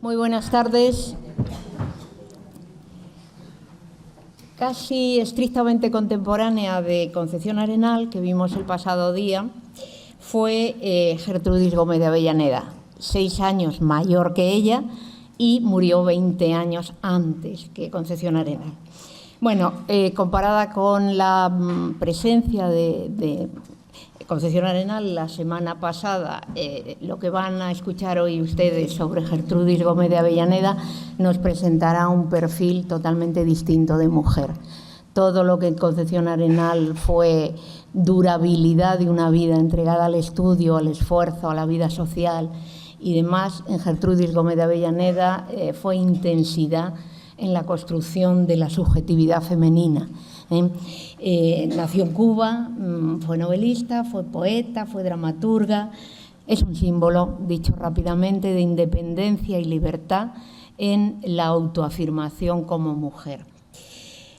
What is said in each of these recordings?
Muy buenas tardes. Casi estrictamente contemporánea de Concepción Arenal, que vimos el pasado día, fue Gertrudis Gómez de Avellaneda, 6 años mayor que ella y murió 20 años antes que Concepción Arenal. Bueno, comparada con la presencia de Concepción Arenal la semana pasada, lo que van a escuchar hoy ustedes sobre Gertrudis Gómez de Avellaneda nos presentará un perfil totalmente distinto de mujer. Todo lo que en Concepción Arenal fue durabilidad de una vida entregada al estudio, al esfuerzo, a la vida social y demás, en Gertrudis Gómez de Avellaneda fue intensidad en la construcción de la subjetividad femenina. Nació en Cuba, fue novelista, fue poeta, fue dramaturga. Es un símbolo, dicho rápidamente, de independencia y libertad en la autoafirmación como mujer.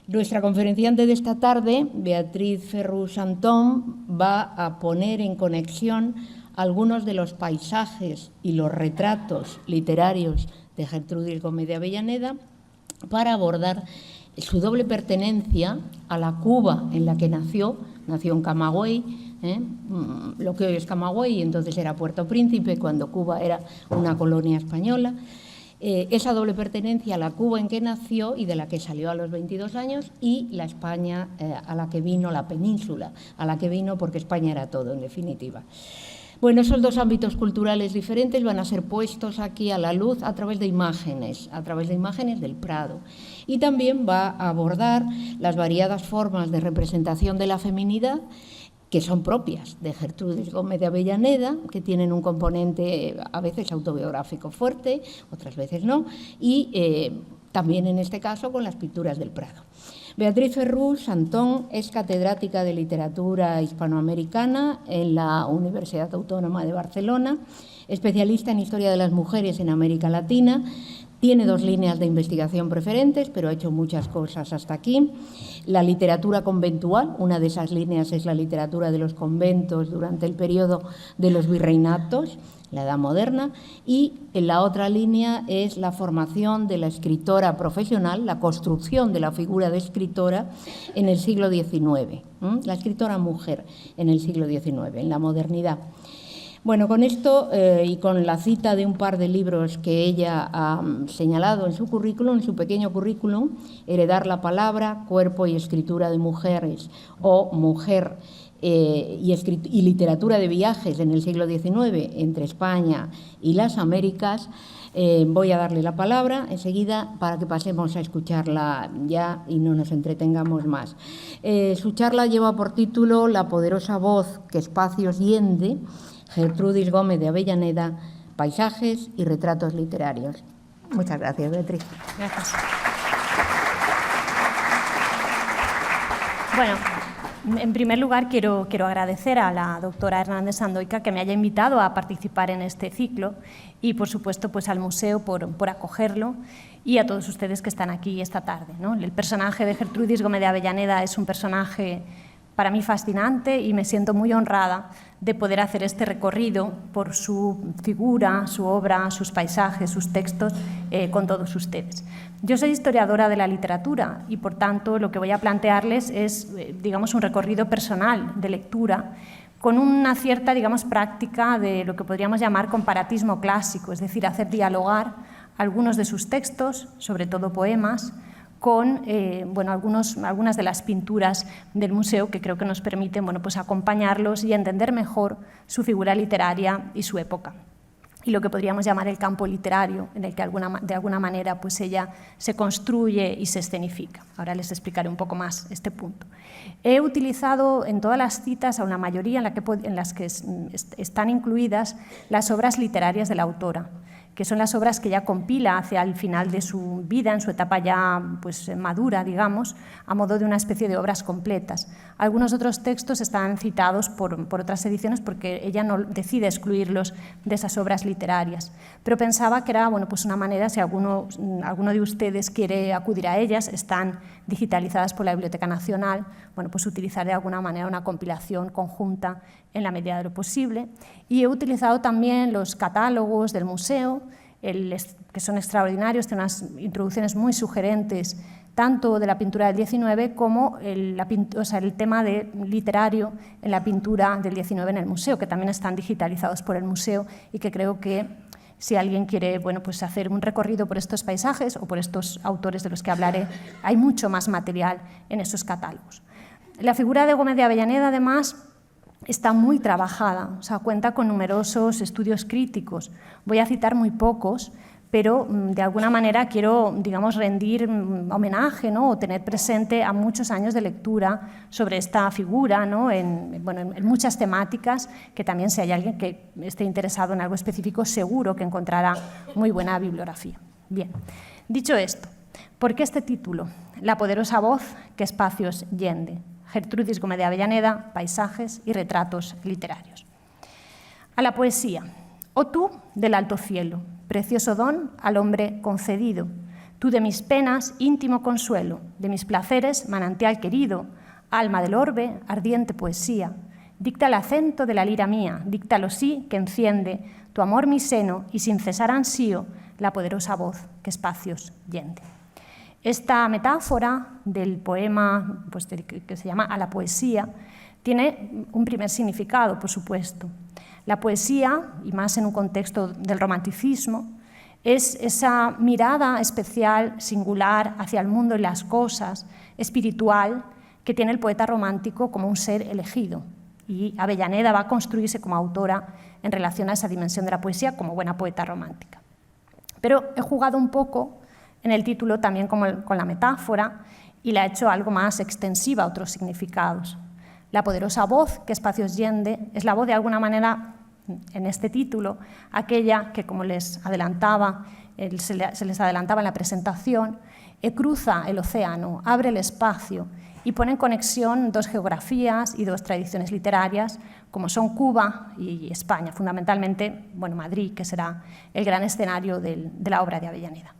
Nuestra conferenciante de esta tarde, Beatriz Ferrús Antón, va a poner en conexión algunos de los paisajes y los retratos literarios de Gertrudis Gómez de Avellaneda para abordar su doble pertenencia a la Cuba en la que nació en Camagüey, lo que hoy es Camagüey, entonces era Puerto Príncipe, cuando Cuba era una colonia española. Esa doble pertenencia a la Cuba en que nació y de la que salió a los 22 años y la España a la que vino, la península, a la que vino porque España era todo, en definitiva. Bueno, esos dos ámbitos culturales diferentes van a ser puestos aquí a la luz a través de imágenes del Prado. Y también va a abordar las variadas formas de representación de la feminidad que son propias de Gertrudis Gómez de Avellaneda, que tienen un componente a veces autobiográfico fuerte, otras veces no, y también en este caso con las pinturas del Prado. Beatriz Ferrús Antón es catedrática de literatura hispanoamericana en la Universidad Autónoma de Barcelona, especialista en historia de las mujeres en América Latina. Tiene 2 líneas de investigación preferentes, pero ha hecho muchas cosas hasta aquí. La literatura conventual, una de esas líneas es la literatura de los conventos durante el periodo de los virreinatos, la Edad Moderna, y en la otra línea es la formación de la escritora profesional, la construcción de la figura de escritora en el siglo XIX, la escritora mujer en el siglo XIX, en la modernidad. Bueno, con esto y con la cita de un par de libros que ella ha señalado en su currículum, en su pequeño currículum, Heredar la palabra, cuerpo y escritura de mujeres o Mujer y literatura de viajes en el siglo XIX entre España y las Américas, voy a darle la palabra enseguida para que pasemos a escucharla ya y no nos entretengamos más. Su charla lleva por título La poderosa voz que espacios hiende, Gertrudis Gómez de Avellaneda, paisajes y retratos literarios. Muchas gracias, Beatriz. Gracias. Bueno, en primer lugar quiero agradecer a la doctora Hernández Sandoika que me haya invitado a participar en este ciclo y, por supuesto, pues al museo por acogerlo y a todos ustedes que están aquí esta tarde, ¿no? El personaje de Gertrudis Gómez de Avellaneda es un personaje para mí fascinante y me siento muy honrada de poder hacer este recorrido por su figura, su obra, sus paisajes, sus textos con todos ustedes. Yo soy historiadora de la literatura y, por tanto, lo que voy a plantearles es, digamos, un recorrido personal de lectura con una cierta, digamos, práctica de lo que podríamos llamar comparatismo clásico, es decir, hacer dialogar algunos de sus textos, sobre todo poemas, con bueno, algunas de las pinturas del museo que creo que nos permiten pues acompañarlos y entender mejor su figura literaria y su época. Y lo que podríamos llamar el campo literario, en el que de alguna manera pues ella se construye y se escenifica. Ahora les explicaré un poco más este punto. He utilizado en todas las citas, a una mayoría en las que están incluidas las obras literarias de la autora, que son las obras que ella compila hacia el final de su vida, en su etapa ya pues, madura, digamos, a modo de una especie de obras completas. Algunos otros textos están citados por otras ediciones porque ella no decide excluirlos de esas obras literarias, pero pensaba que era pues una manera, si alguno de ustedes quiere acudir a ellas, están digitalizadas por la Biblioteca Nacional, pues utilizar de alguna manera una compilación conjunta en la medida de lo posible. Y he utilizado también los catálogos del museo, que son extraordinarios, tienen unas introducciones muy sugerentes, tanto de la pintura del XIX como el tema literario en la pintura del XIX en el museo, que también están digitalizados por el museo y que creo que si alguien quiere pues hacer un recorrido por estos paisajes o por estos autores de los que hablaré, hay mucho más material en esos catálogos. La figura de Gómez de Avellaneda, además, está muy trabajada, cuenta con numerosos estudios críticos. Voy a citar muy pocos, pero de alguna manera quiero, rendir homenaje, ¿no?, o tener presente a muchos años de lectura sobre esta figura, ¿no?, en muchas temáticas, que también si hay alguien que esté interesado en algo específico, seguro que encontrará muy buena bibliografía. Bien, dicho esto, ¿por qué este título? La poderosa voz que espacios yende. Gertrudis Gómez de Avellaneda, paisajes y retratos literarios. A la poesía. Oh tú del alto cielo, precioso don al hombre concedido, tú de mis penas íntimo consuelo, de mis placeres manantial querido, alma del orbe, ardiente poesía, dicta el acento de la lira mía, díctalo sí que enciende tu amor mi seno y sin cesar ansío la poderosa voz que espacios yende. Esta metáfora del poema que se llama A la poesía tiene un primer significado, por supuesto. La poesía, y más en un contexto del romanticismo, es esa mirada especial, singular, hacia el mundo y las cosas, espiritual, que tiene el poeta romántico como un ser elegido. Y Avellaneda va a construirse como autora en relación a esa dimensión de la poesía como buena poeta romántica. Pero he jugado un poco en el título también con la metáfora y la he hecho algo más extensiva a otros significados. La poderosa voz que espacios yende es la voz de alguna manera en este título, aquella que, como les adelantaba, se les adelantaba en la presentación, cruza el océano, abre el espacio y pone en conexión dos geografías y dos tradiciones literarias, como son Cuba y España, fundamentalmente Madrid, que será el gran escenario de la obra de Avellaneda.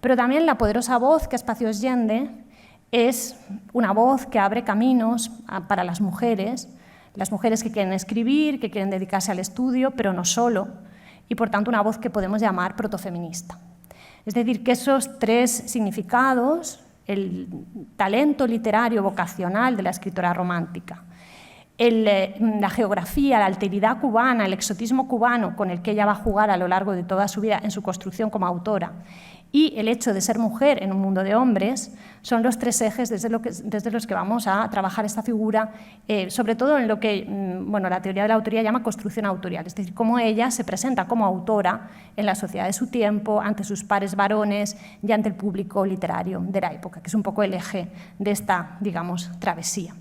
Pero también la poderosa voz que espacios yende es una voz que abre caminos para las mujeres que quieren escribir, que quieren dedicarse al estudio, pero no solo, y por tanto una voz que podemos llamar protofeminista. Es decir, que esos tres significados, el talento literario vocacional de la escritora romántica, la geografía, la alteridad cubana, el exotismo cubano con el que ella va a jugar a lo largo de toda su vida en su construcción como autora, y el hecho de ser mujer en un mundo de hombres, son los tres ejes desde los que vamos a trabajar esta figura, sobre todo en lo que la teoría de la autoría llama construcción autorial, es decir, cómo ella se presenta como autora en la sociedad de su tiempo, ante sus pares varones y ante el público literario de la época, que es un poco el eje de esta, travesía.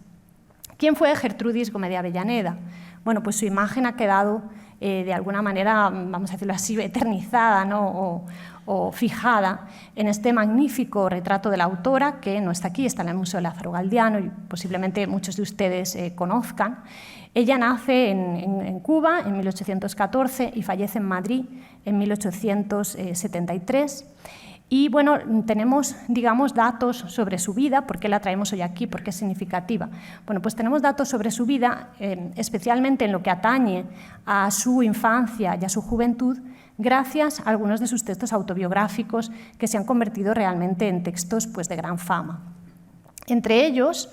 ¿Quién fue Gertrudis Gómez de Avellaneda? Bueno, pues su imagen ha quedado de alguna manera, vamos a decirlo así, eternizada, ¿no?, o fijada en este magnífico retrato de la autora, que no está aquí, está en el Museo Lázaro Galdiano y posiblemente muchos de ustedes conozcan. Ella nace en Cuba en 1814 y fallece en Madrid en 1873. Y tenemos, datos sobre su vida. ¿Por qué la traemos hoy aquí? ¿Por qué es significativa? Bueno, pues tenemos datos sobre su vida, especialmente en lo que atañe a su infancia y a su juventud, gracias a algunos de sus textos autobiográficos que se han convertido realmente en textos de gran fama. Entre ellos,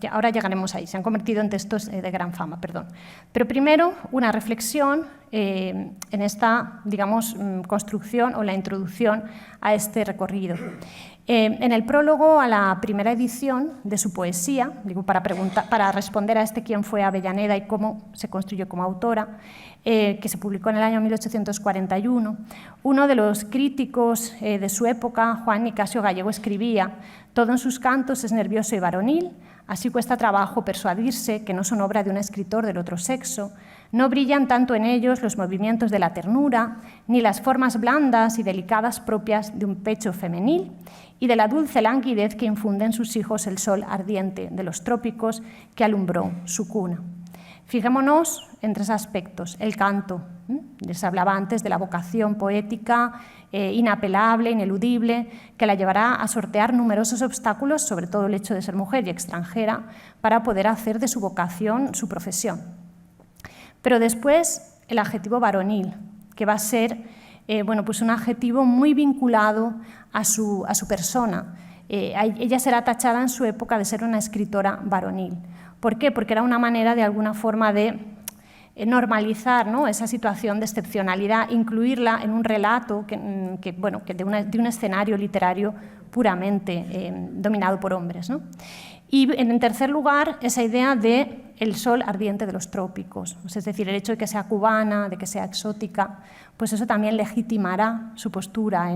ahora llegaremos ahí, se han convertido en textos de gran fama, perdón. Pero primero, una reflexión en esta, construcción o la introducción a este recorrido. En el prólogo a la primera edición de su poesía, para responder a quién fue Avellaneda y cómo se construyó como autora, que se publicó en el año 1841, uno de los críticos de su época, Juan Nicasio Gallego, escribía: «Todo en sus cantos es nervioso y varonil, así cuesta trabajo persuadirse que no son obra de un escritor del otro sexo, no brillan tanto en ellos los movimientos de la ternura, ni las formas blandas y delicadas propias de un pecho femenil, y de la dulce languidez que infunde en sus hijos el sol ardiente de los trópicos que alumbró su cuna». Fijémonos en tres aspectos. El canto, les hablaba antes de la vocación poética inapelable, ineludible, que la llevará a sortear numerosos obstáculos, sobre todo el hecho de ser mujer y extranjera, para poder hacer de su vocación su profesión. Pero después el adjetivo varonil, que va a ser bueno, pues un adjetivo muy vinculado a su persona. Ella será tachada en su época de ser una escritora varonil. ¿Por qué? Porque era una manera, de alguna forma, de normalizar, ¿no?, esa situación de excepcionalidad, incluirla en un relato de un escenario literario puramente dominado por hombres, ¿no? Y, en tercer lugar, esa idea de el sol ardiente de los trópicos, es decir, el hecho de que sea cubana, de que sea exótica, pues eso también legitimará su postura,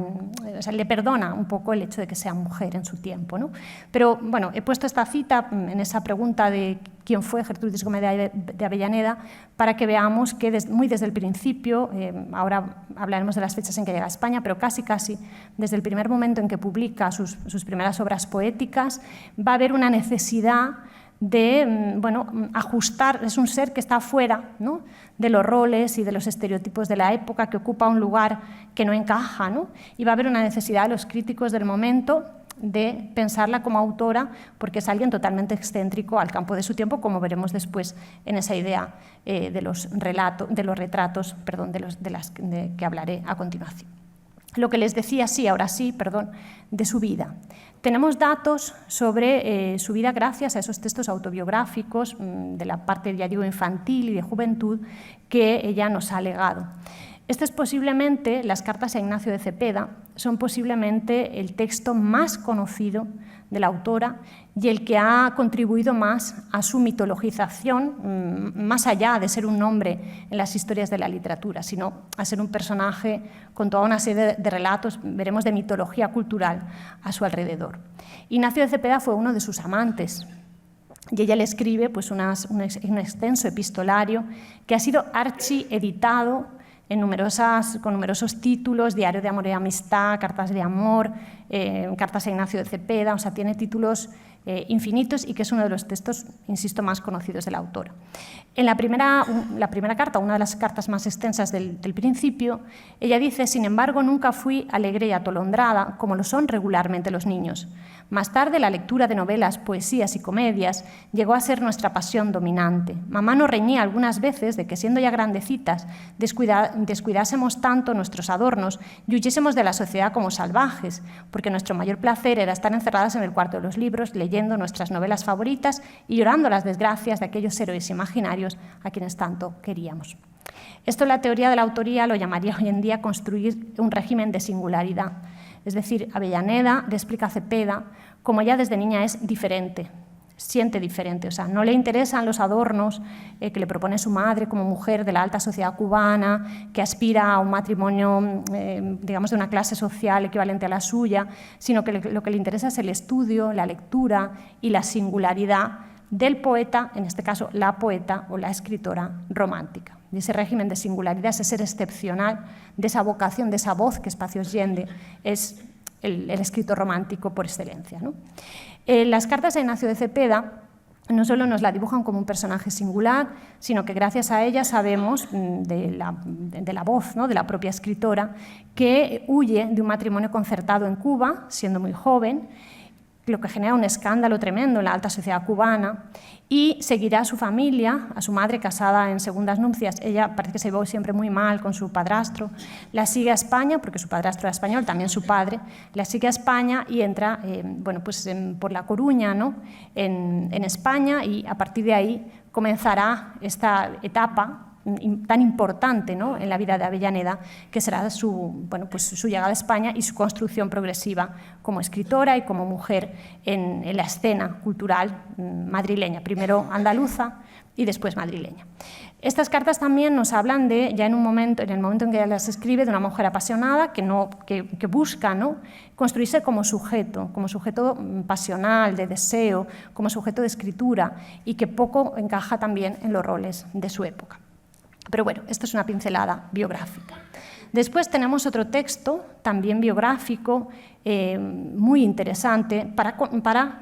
o sea, le perdona un poco el hecho de que sea mujer en su tiempo, ¿no? Pero, bueno, he puesto esta cita en esa pregunta de quién fue Gertrudis Gómez de Avellaneda para que veamos que muy desde el principio, ahora hablaremos de las fechas en que llega a España, pero casi desde el primer momento en que publica sus primeras obras poéticas, va a haber una necesidad de ajustar. Es un ser que está fuera, ¿no?, de los roles y de los estereotipos de la época, que ocupa un lugar que no encaja, ¿no? Y va a haber una necesidad de los críticos del momento de pensarla como autora, porque es alguien totalmente excéntrico al campo de su tiempo, como veremos después en esa idea de los retratos que hablaré a continuación. Lo que les decía, de su vida. Tenemos datos sobre su vida gracias a esos textos autobiográficos de la parte, ya digo, infantil y de juventud que ella nos ha legado. Las cartas a Ignacio de Cepeda son posiblemente el texto más conocido de la autora y el que ha contribuido más a su mitologización, más allá de ser un nombre en las historias de la literatura, sino a ser un personaje con toda una serie de relatos, veremos, de mitología cultural a su alrededor. Ignacio de Cepeda fue uno de sus amantes, y ella le escribe pues, un extenso epistolario que ha sido archieditado con numerosos títulos: Diario de amor y amistad, Cartas de amor, Cartas a Ignacio de Cepeda, o sea, tiene títulos infinitos, y que es uno de los textos, insisto, más conocidos de la autora. En la primera carta, una de las cartas más extensas del principio, ella dice: sin embargo, nunca fui alegre y atolondrada, como lo son regularmente los niños. Más tarde, la lectura de novelas, poesías y comedias llegó a ser nuestra pasión dominante. Mamá nos reñía algunas veces de que, siendo ya grandecitas, descuidásemos tanto nuestros adornos y huyésemos de la sociedad como salvajes, porque nuestro mayor placer era estar encerradas en el cuarto de los libros, leyendo nuestras novelas favoritas y llorando las desgracias de aquellos héroes imaginarios a quienes tanto queríamos. Esto, la teoría de la autoría lo llamaría hoy en día construir un régimen de singularidad. Es decir, Avellaneda le explica a Cepeda cómo ella desde niña es diferente, siente diferente, o sea, no le interesan los adornos que le propone su madre como mujer de la alta sociedad cubana, que aspira a un matrimonio, digamos, de una clase social equivalente a la suya, sino que lo que le interesa es el estudio, la lectura y la singularidad del poeta, en este caso la poeta o la escritora romántica. Y ese régimen de singularidad, ese ser excepcional, de esa vocación, de esa voz que Espacios Yende, es el escritor romántico por excelencia, ¿no? Las cartas a Ignacio de Cepeda no solo nos la dibujan como un personaje singular, sino que gracias a ella sabemos de la voz, ¿no?, de la propia escritora, que huye de un matrimonio concertado en Cuba, siendo muy joven, lo que genera un escándalo tremendo en la alta sociedad cubana, y seguirá a su familia, a su madre casada en segundas nupcias. Ella parece que se llevó siempre muy mal con su padrastro, la sigue a España, porque su padrastro era español, también su padre, la sigue a España y entra por La Coruña, ¿no?, en España, y a partir de ahí comenzará esta etapa tan importante, ¿no?, en la vida de Avellaneda, que será su llegada a España y su construcción progresiva como escritora y como mujer en la escena cultural madrileña, primero andaluza y después madrileña. Estas cartas también nos hablan de, ya en el momento en que ella las escribe, de una mujer apasionada que busca, ¿no?, construirse como sujeto pasional, de deseo, como sujeto de escritura, y que poco encaja también en los roles de su época. Pero bueno, esto es una pincelada biográfica. Después tenemos otro texto, también biográfico, muy interesante, para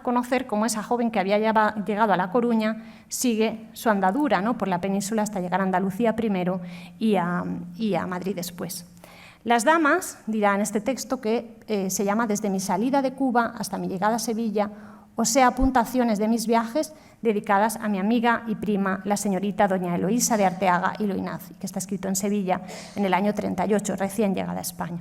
conocer cómo esa joven que había llegado a La Coruña sigue su andadura, ¿no?, por la península hasta llegar a Andalucía primero y a Madrid después. Las damas, dirá en este texto, que se llama Desde mi salida de Cuba hasta mi llegada a Sevilla, o sea, apuntaciones de mis viajes dedicadas a mi amiga y prima, la señorita doña Eloísa de Arteaga y Loinazi, que está escrito en Sevilla en el año 38, recién llegada a España.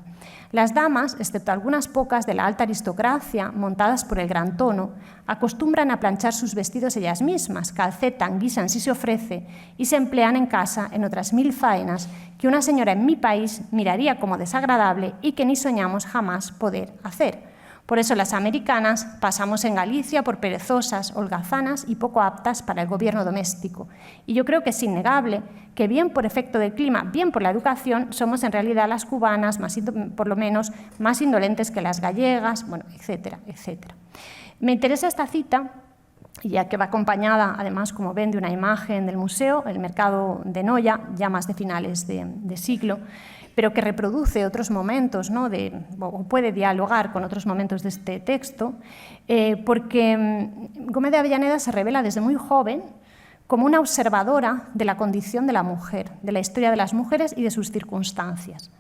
Las damas, excepto algunas pocas de la alta aristocracia, montadas por el gran tono, acostumbran a planchar sus vestidos ellas mismas, calcetan, guisan si se ofrece y se emplean en casa en otras 1000 faenas que una señora en mi país miraría como desagradable y que ni soñamos jamás poder hacer. Por eso las americanas pasamos en Galicia por perezosas, holgazanas y poco aptas para el gobierno doméstico. Y yo creo que es innegable que bien por efecto del clima, bien por la educación, somos en realidad las cubanas, por lo menos, más indolentes que las gallegas, bueno, etcétera, etcétera. Me interesa esta cita, ya que va acompañada, además, como ven, de una imagen del museo, el mercado de Noya, ya más de finales de siglo, pero que reproduce otros momentos, ¿no? O puede dialogar con otros momentos de este texto, porque Gómez de Avellaneda se revela desde muy joven como una observadora de la condición de la mujer, de la historia de las mujeres y de sus circunstancias.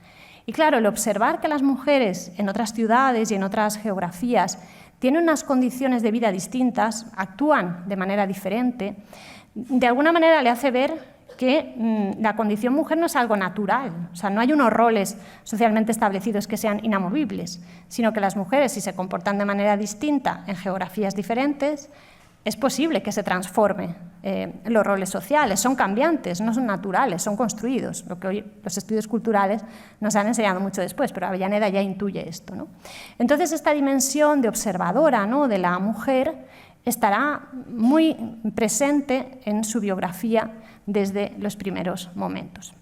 Y claro, el observar que las mujeres en otras ciudades y en otras geografías tienen unas condiciones de vida distintas, actúan de manera diferente, de alguna manera le hace ver que la condición mujer no es algo natural, o sea, no hay unos roles socialmente establecidos que sean inamovibles, sino que las mujeres, si se comportan de manera distinta en geografías diferentes, es posible que se transformen los roles sociales, son cambiantes, no son naturales, son construidos, lo que hoy los estudios culturales nos han enseñado mucho después, pero Avellaneda ya intuye esto, ¿no? Entonces, esta dimensión de observadora, ¿no?, de la mujer estará muy presente en su biografía desde los primeros momentos.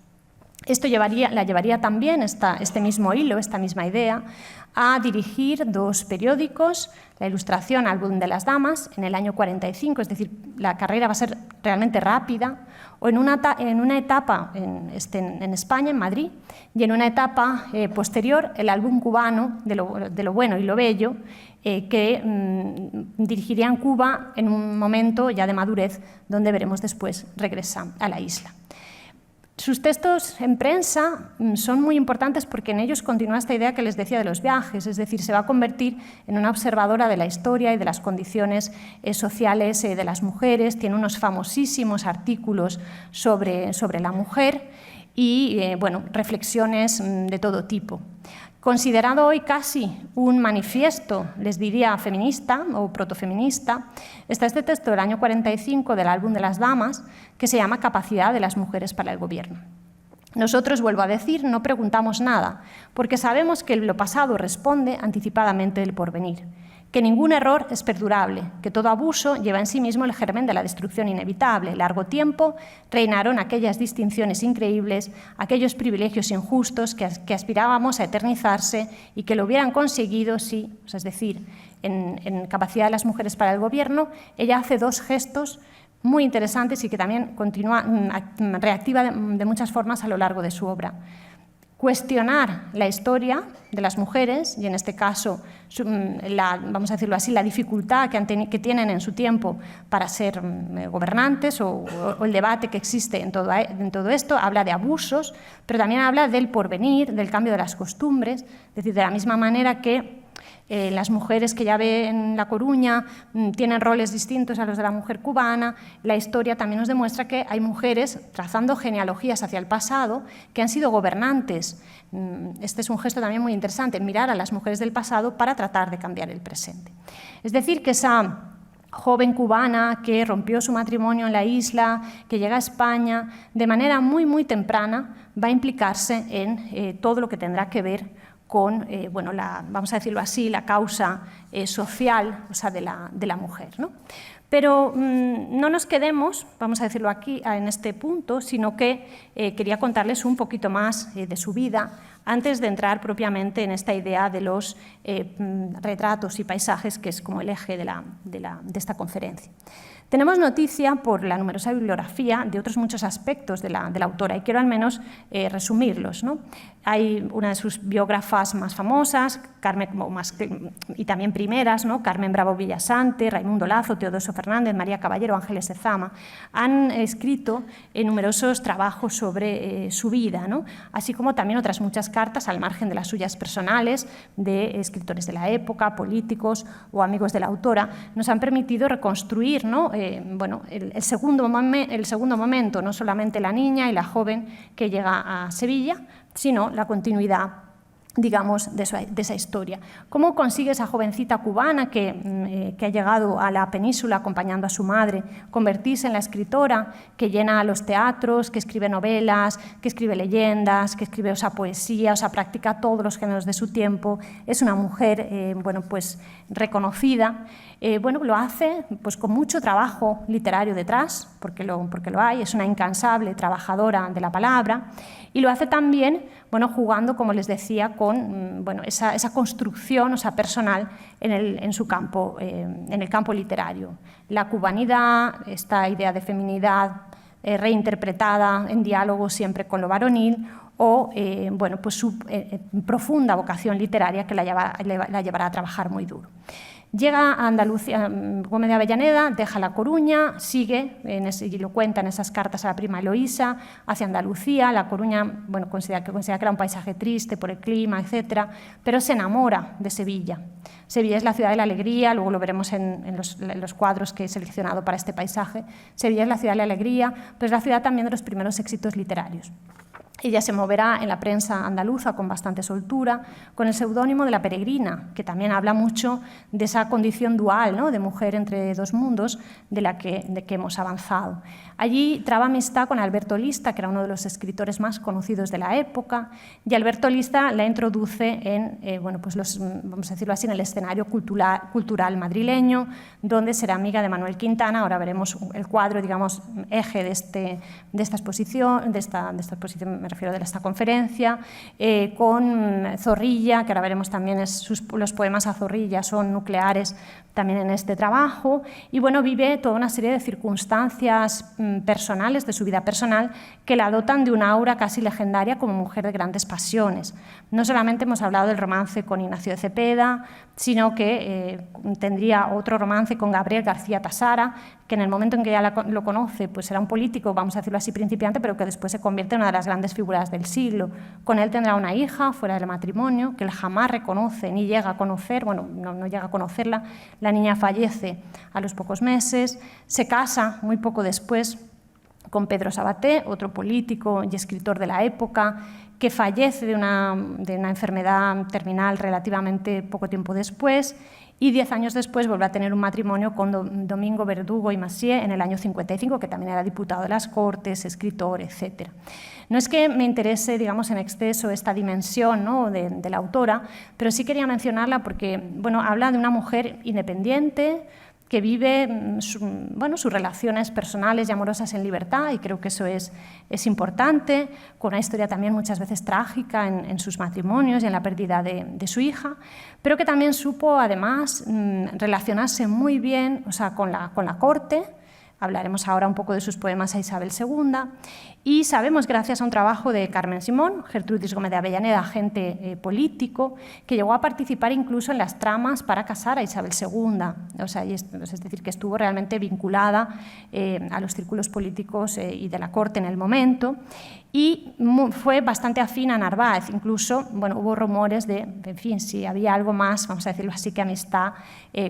Esto la llevaría también, este mismo hilo, esta misma idea, a dirigir 2 periódicos, La Ilustración, Álbum de las Damas, en el año 45, es decir, la carrera va a ser realmente rápida, o en una etapa en España, en Madrid, y en una etapa posterior, el Álbum Cubano, de lo bueno y lo bello, que dirigiría en Cuba en un momento ya de madurez, donde veremos después regresa a la isla. Sus textos en prensa son muy importantes porque en ellos continúa esta idea que les decía de los viajes, es decir, se va a convertir en una observadora de la historia y de las condiciones sociales de las mujeres, tiene unos famosísimos artículos sobre la mujer y bueno, reflexiones de todo tipo. Considerado hoy casi un manifiesto, les diría, feminista o protofeminista, está este texto del año 45 del Álbum de las Damas, que se llama Capacidad de las mujeres para el gobierno. Nosotros, vuelvo a decir, no preguntamos nada, porque sabemos que lo pasado responde anticipadamente del porvenir, que ningún error es perdurable, que todo abuso lleva en sí mismo el germen de la destrucción inevitable. Largo tiempo reinaron aquellas distinciones increíbles, aquellos privilegios injustos que aspirábamos a eternizarse y que lo hubieran conseguido si, es decir, en Capacidad de las mujeres para el gobierno, ella hace 2 gestos muy interesantes y que también continúa, reactiva de muchas formas a lo largo de su obra. Cuestionar la historia de las mujeres, y en este caso, vamos a decirlo así, la dificultad que tienen en su tiempo para ser gobernantes o el debate que existe en todo esto. Habla de abusos, pero también habla del porvenir, del cambio de las costumbres, es decir, de la misma manera que las mujeres que ya ve en La Coruña tienen roles distintos a los de la mujer cubana. La historia también nos demuestra que hay mujeres trazando genealogías hacia el pasado que han sido gobernantes. Este es un gesto también muy interesante, mirar a las mujeres del pasado para tratar de cambiar el presente. Es decir, que esa joven cubana que rompió su matrimonio en la isla, que llega a España, de manera muy, muy temprana va a implicarse en todo lo que tendrá que ver con, bueno, vamos a decirlo así, la causa social, o sea, de la mujer, ¿no? Pero no nos quedemos, vamos a decirlo aquí, en este punto, sino que quería contarles un poquito más de su vida antes de entrar propiamente en esta idea de los retratos y paisajes, que es como el eje de esta conferencia. Tenemos noticia, por la numerosa bibliografía, de otros muchos aspectos de la autora, y quiero al menos resumirlos, ¿no? Hay una de sus biógrafas más famosas, y también primeras, ¿no?, Carmen Bravo Villasante, Raimundo Lazo, Teodoso Fernández, María Caballero, Ángeles Ezama, han escrito numerosos trabajos sobre su vida, ¿no? Así como también otras muchas cartas al margen de las suyas personales, de escritores de la época, políticos o amigos de la autora, nos han permitido reconstruir, ¿no? Bueno, el segundo momento, no solamente la niña y la joven que llega a Sevilla, sino la continuidad, digamos, de esa historia. ¿Cómo consigue esa jovencita cubana que ha llegado a la península acompañando a su madre convertirse en la escritora que llena los teatros, que escribe novelas, que escribe leyendas, que escribe poesía, practica todos los géneros de su tiempo? Es una mujer bueno, pues, reconocida. Bueno, lo hace pues, con mucho trabajo literario detrás, porque lo hay, es una incansable trabajadora de la palabra, y lo hace también, bueno, jugando, como les decía, con bueno, esa construcción personal en el campo literario. La cubanidad, esta idea de feminidad reinterpretada en diálogo siempre con lo varonil, o bueno, pues su profunda vocación literaria que la llevará a trabajar muy duro. Llega a Andalucía, Gómez de Avellaneda, deja La Coruña, sigue, y lo cuenta en esas cartas a la prima Eloísa, hacia Andalucía. La Coruña, bueno, considera que era un paisaje triste por el clima, etc., pero se enamora de Sevilla. Sevilla es la ciudad de la alegría, luego lo veremos en los cuadros que he seleccionado para este paisaje. Sevilla es la ciudad de la alegría, pero es la ciudad también de los primeros éxitos literarios. Ella se moverá en la prensa andaluza con bastante soltura, con el seudónimo de La Peregrina, que también habla mucho de esa condición dual, ¿no?, de mujer entre dos mundos de que hemos avanzado. Allí traba amistad con Alberto Lista, que era uno de los escritores más conocidos de la época, y Alberto Lista la introduce en bueno, pues vamos a decirlo así, en el escenario cultural madrileño, donde será amiga de Manuel Quintana. Ahora veremos el cuadro, digamos, eje de esta exposición, me refiero de esta conferencia, con Zorrilla, que ahora veremos también, los poemas a Zorrilla son nucleares también en este trabajo, y bueno, vive toda una serie de circunstancias personales, de su vida personal, que la dotan de una aura casi legendaria como mujer de grandes pasiones. No solamente hemos hablado del romance con Ignacio de Cepeda, sino que tendría otro romance con Gabriel García Tasara, que en el momento en que ella lo conoce, pues era un político, vamos a decirlo así, principiante, pero que después se convierte en una de las grandes figuras del siglo. Con él tendrá una hija fuera del matrimonio, que él jamás reconoce ni llega a conocer, bueno, no llega a conocerla. La niña fallece a los pocos meses, se casa muy poco después con Pedro Sabaté, otro político y escritor de la época, que fallece de una enfermedad terminal relativamente poco tiempo después, y 10 años después vuelve a tener un matrimonio con Domingo Verdugo y Massieu en el año 55, que también era diputado de las Cortes, escritor, etc. No es que me interese, digamos, en exceso esta dimensión, ¿no?, de la autora, pero sí quería mencionarla porque, bueno, habla de una mujer independiente, que vive sus relaciones personales y amorosas en libertad, y creo que eso es importante, con una historia también muchas veces trágica en sus matrimonios y en la pérdida de su hija, pero que también supo, además, relacionarse muy bien, con la corte. Hablaremos ahora un poco de sus poemas a Isabel II, y sabemos, gracias a un trabajo de Carmen Simón, Gertrudis Gómez de Avellaneda, agente político, que llegó a participar incluso en las tramas para casar a Isabel II, es decir, que estuvo realmente vinculada a los círculos políticos y de la corte en el momento, y fue bastante afín a Narváez. Incluso, bueno, hubo rumores de, en fin, si había algo más, vamos a decirlo así, que amistad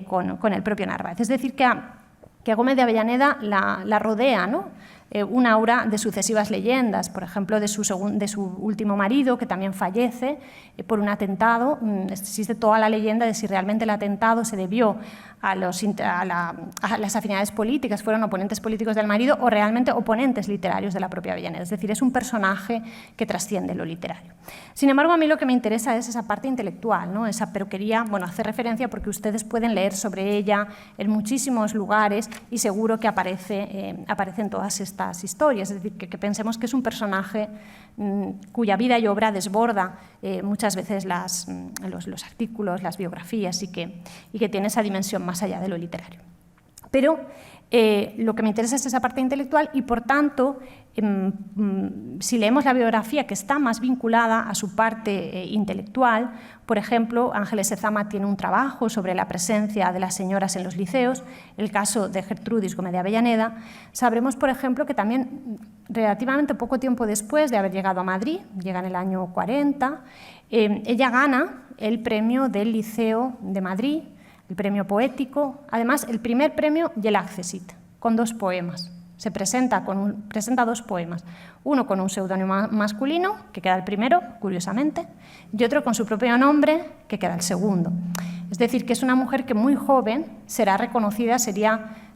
con el propio Narváez. Es decir, que a Gómez de Avellaneda la rodea, ¿no?, un aura de sucesivas leyendas, por ejemplo, de su último marido, que también fallece por un atentado. Existe toda la leyenda de si realmente el atentado se debió a las afinidades políticas, fueron oponentes políticos del marido o realmente oponentes literarios de la propia Avellaneda. Es decir, es un personaje que trasciende lo literario. Sin embargo, a mí lo que me interesa es esa parte intelectual, ¿no?, pero quería, bueno, hacer referencia porque ustedes pueden leer sobre ella en muchísimos lugares y seguro que aparecen todas estas historias. Es decir, que pensemos que es un personaje cuya vida y obra desborda muchas veces los artículos, las biografías, y que tiene esa dimensión más allá de lo literario. Pero lo que me interesa es esa parte intelectual y, por tanto, si leemos la biografía que está más vinculada a su parte intelectual, por ejemplo, Ángeles Ezama tiene un trabajo sobre la presencia de las señoras en los liceos, el caso de Gertrudis Gómez de Avellaneda, sabremos, por ejemplo, que también relativamente poco tiempo después de haber llegado a Madrid, llega en el año 40, ella gana el premio del Liceo de Madrid, el premio poético, además el primer premio y el Accessit, con 2 poemas. Se presenta 2 poemas, uno con un seudónimo masculino, que queda el primero, curiosamente, y otro con su propio nombre, que queda el segundo. Es decir, que es una mujer que muy joven será reconocida,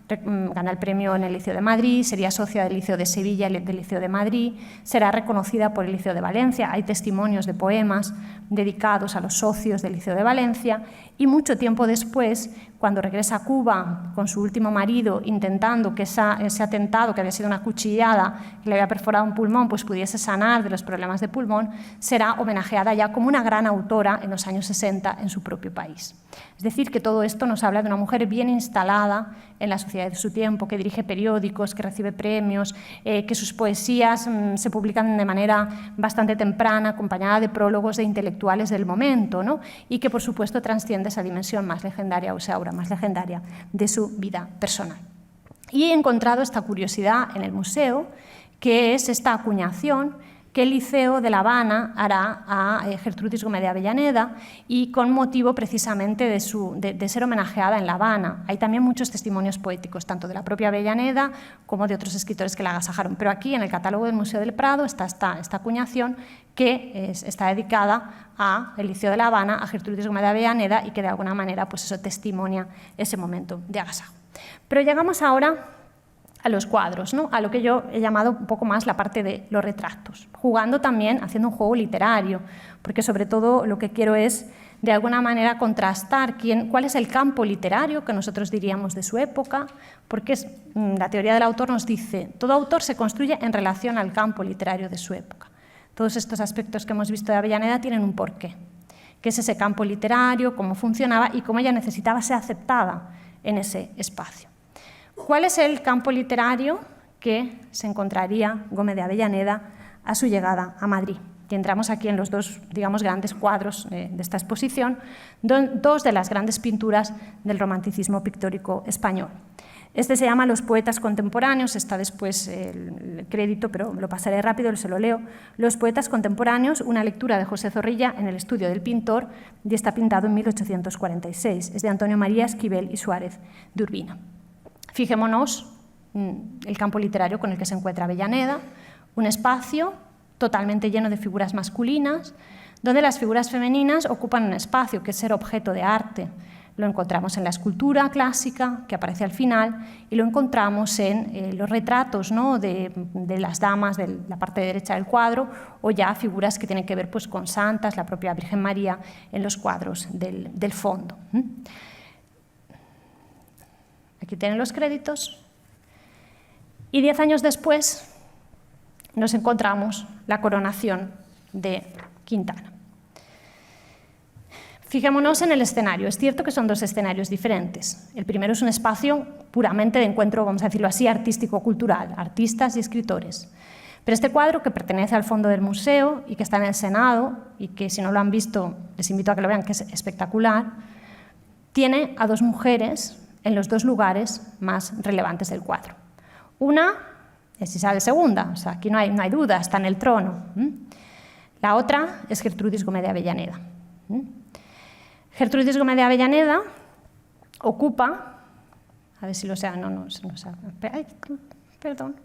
gana el premio en el Liceo de Madrid, sería socia del Liceo de Sevilla y del Liceo de Madrid, será reconocida por el Liceo de Valencia, hay testimonios de poemas dedicados a los socios del Liceo de Valencia, y mucho tiempo después, cuando regresa a Cuba con su último marido, intentando que ese atentado, que había sido una cuchillada, que le había perforado un pulmón, pues pudiese sanar de los problemas de pulmón, será homenajeada ya como una gran autora en los años 60 en su propio país. Es decir, que todo esto nos habla de una mujer bien instalada en la sociedad de su tiempo, que dirige periódicos, que recibe premios, que sus poesías se publican de manera bastante temprana, acompañada de prólogos de intelectuales del momento, ¿no? Y que, por supuesto, transciende esa dimensión más legendaria, o esa aura más legendaria de su vida personal. Y he encontrado esta curiosidad en el museo, que es esta acuñación que el Liceo de La Habana hará a Gertrudis Gómez de Avellaneda, y con motivo precisamente de ser homenajeada en La Habana. Hay también muchos testimonios poéticos, tanto de la propia Avellaneda como de otros escritores que la agasajaron. Pero aquí, en el catálogo del Museo del Prado, está esta acuñación que está dedicada al Liceo de La Habana, a Gertrudis Gómez de Avellaneda, y que de alguna manera pues eso testimonia ese momento de agasajo. Pero llegamos ahora a los cuadros, ¿no? A lo que yo he llamado un poco más la parte de los retratos, jugando también, haciendo un juego literario, porque sobre todo lo que quiero es, de alguna manera, contrastar cuál es el campo literario que nosotros diríamos de su época, porque la teoría del autor nos dice, todo autor se construye en relación al campo literario de su época. Todos estos aspectos que hemos visto de Avellaneda tienen un porqué, que es ese campo literario, cómo funcionaba y cómo ella necesitaba ser aceptada en ese espacio. ¿Cuál es el campo literario que se encontraría Gómez de Avellaneda a su llegada a Madrid? Y entramos aquí en los 2, digamos, grandes cuadros de esta exposición, 2 de las grandes pinturas del romanticismo pictórico español. Este se llama Los poetas contemporáneos, está después el crédito, pero lo pasaré rápido, se lo leo. Los poetas contemporáneos, una lectura de José Zorrilla en el estudio del pintor, y está pintado en 1846. Es de Antonio María Esquivel y Suárez de Urbina. Fijémonos el campo literario con el que se encuentra Avellaneda, un espacio totalmente lleno de figuras masculinas, donde las figuras femeninas ocupan un espacio que es ser objeto de arte. Lo encontramos en la escultura clásica, que aparece al final, y lo encontramos en los retratos, ¿no? de las damas de la parte derecha del cuadro, o ya figuras que tienen que ver pues, con santas, la propia Virgen María, en los cuadros del fondo. Aquí tienen los créditos. Y 10 años después nos encontramos la coronación de Quintana. Fijémonos en el escenario. Es cierto que son 2 escenarios diferentes. El primero es un espacio puramente de encuentro, vamos a decirlo así, artístico-cultural, artistas y escritores. Pero este cuadro, que pertenece al fondo del museo y que está en el Senado, y que si no lo han visto les invito a que lo vean, que es espectacular, tiene a 2 mujeres en los 2 lugares más relevantes del cuadro. Una es Isabel II, o sea, aquí no hay duda, está en el trono. La otra es Gertrudis Gómez de Avellaneda. Gertrudis Gómez de Avellaneda ocupa, a ver si lo sé, perdón.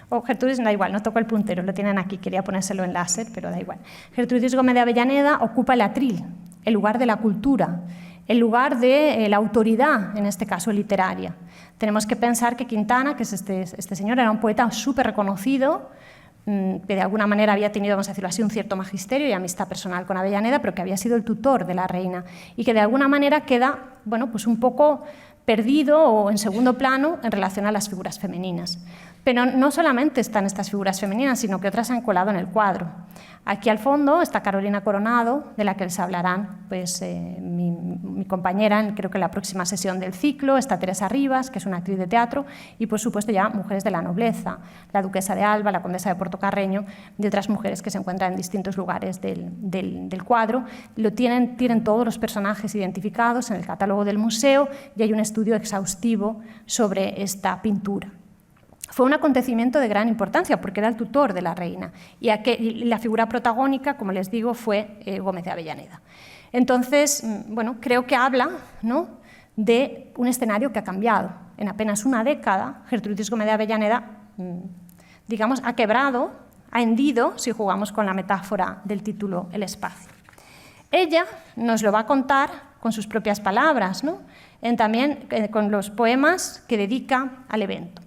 O Gertrudis, da igual, no toco el puntero, lo tienen aquí, quería ponérselo en láser, pero da igual. Gertrudis Gómez de Avellaneda ocupa el atril, el lugar de la cultura, el lugar de la autoridad, en este caso literaria. Tenemos que pensar que Quintana, que es este señor, era un poeta súper reconocido, que de alguna manera había tenido, vamos a decirlo así, un cierto magisterio y amistad personal con Avellaneda, pero que había sido el tutor de la reina y que de alguna manera queda, bueno, pues un poco perdido o en segundo plano en relación a las figuras femeninas. Pero no solamente están estas figuras femeninas, sino que otras se han colado en el cuadro. Aquí al fondo está Carolina Coronado, de la que les hablarán pues, mi compañera, creo que en la próxima sesión del ciclo. Está Teresa Rivas, que es una actriz de teatro, y por supuesto ya mujeres de la nobleza, la duquesa de Alba, la condesa de Portocarreño, y otras mujeres que se encuentran en distintos lugares del cuadro. Tienen todos los personajes identificados en el catálogo del museo y hay un estudio exhaustivo sobre esta pintura. Fue un acontecimiento de gran importancia porque era el tutor de la reina y la figura protagónica, como les digo, fue Gómez de Avellaneda. Entonces, bueno, creo que habla, ¿no?, de un escenario que ha cambiado. En apenas una década, Gertrudis Gómez de Avellaneda, digamos, ha quebrado, ha hendido, si jugamos con la metáfora del título, el espacio. Ella nos lo va a contar con sus propias palabras, ¿no?, también con los poemas que dedica al evento.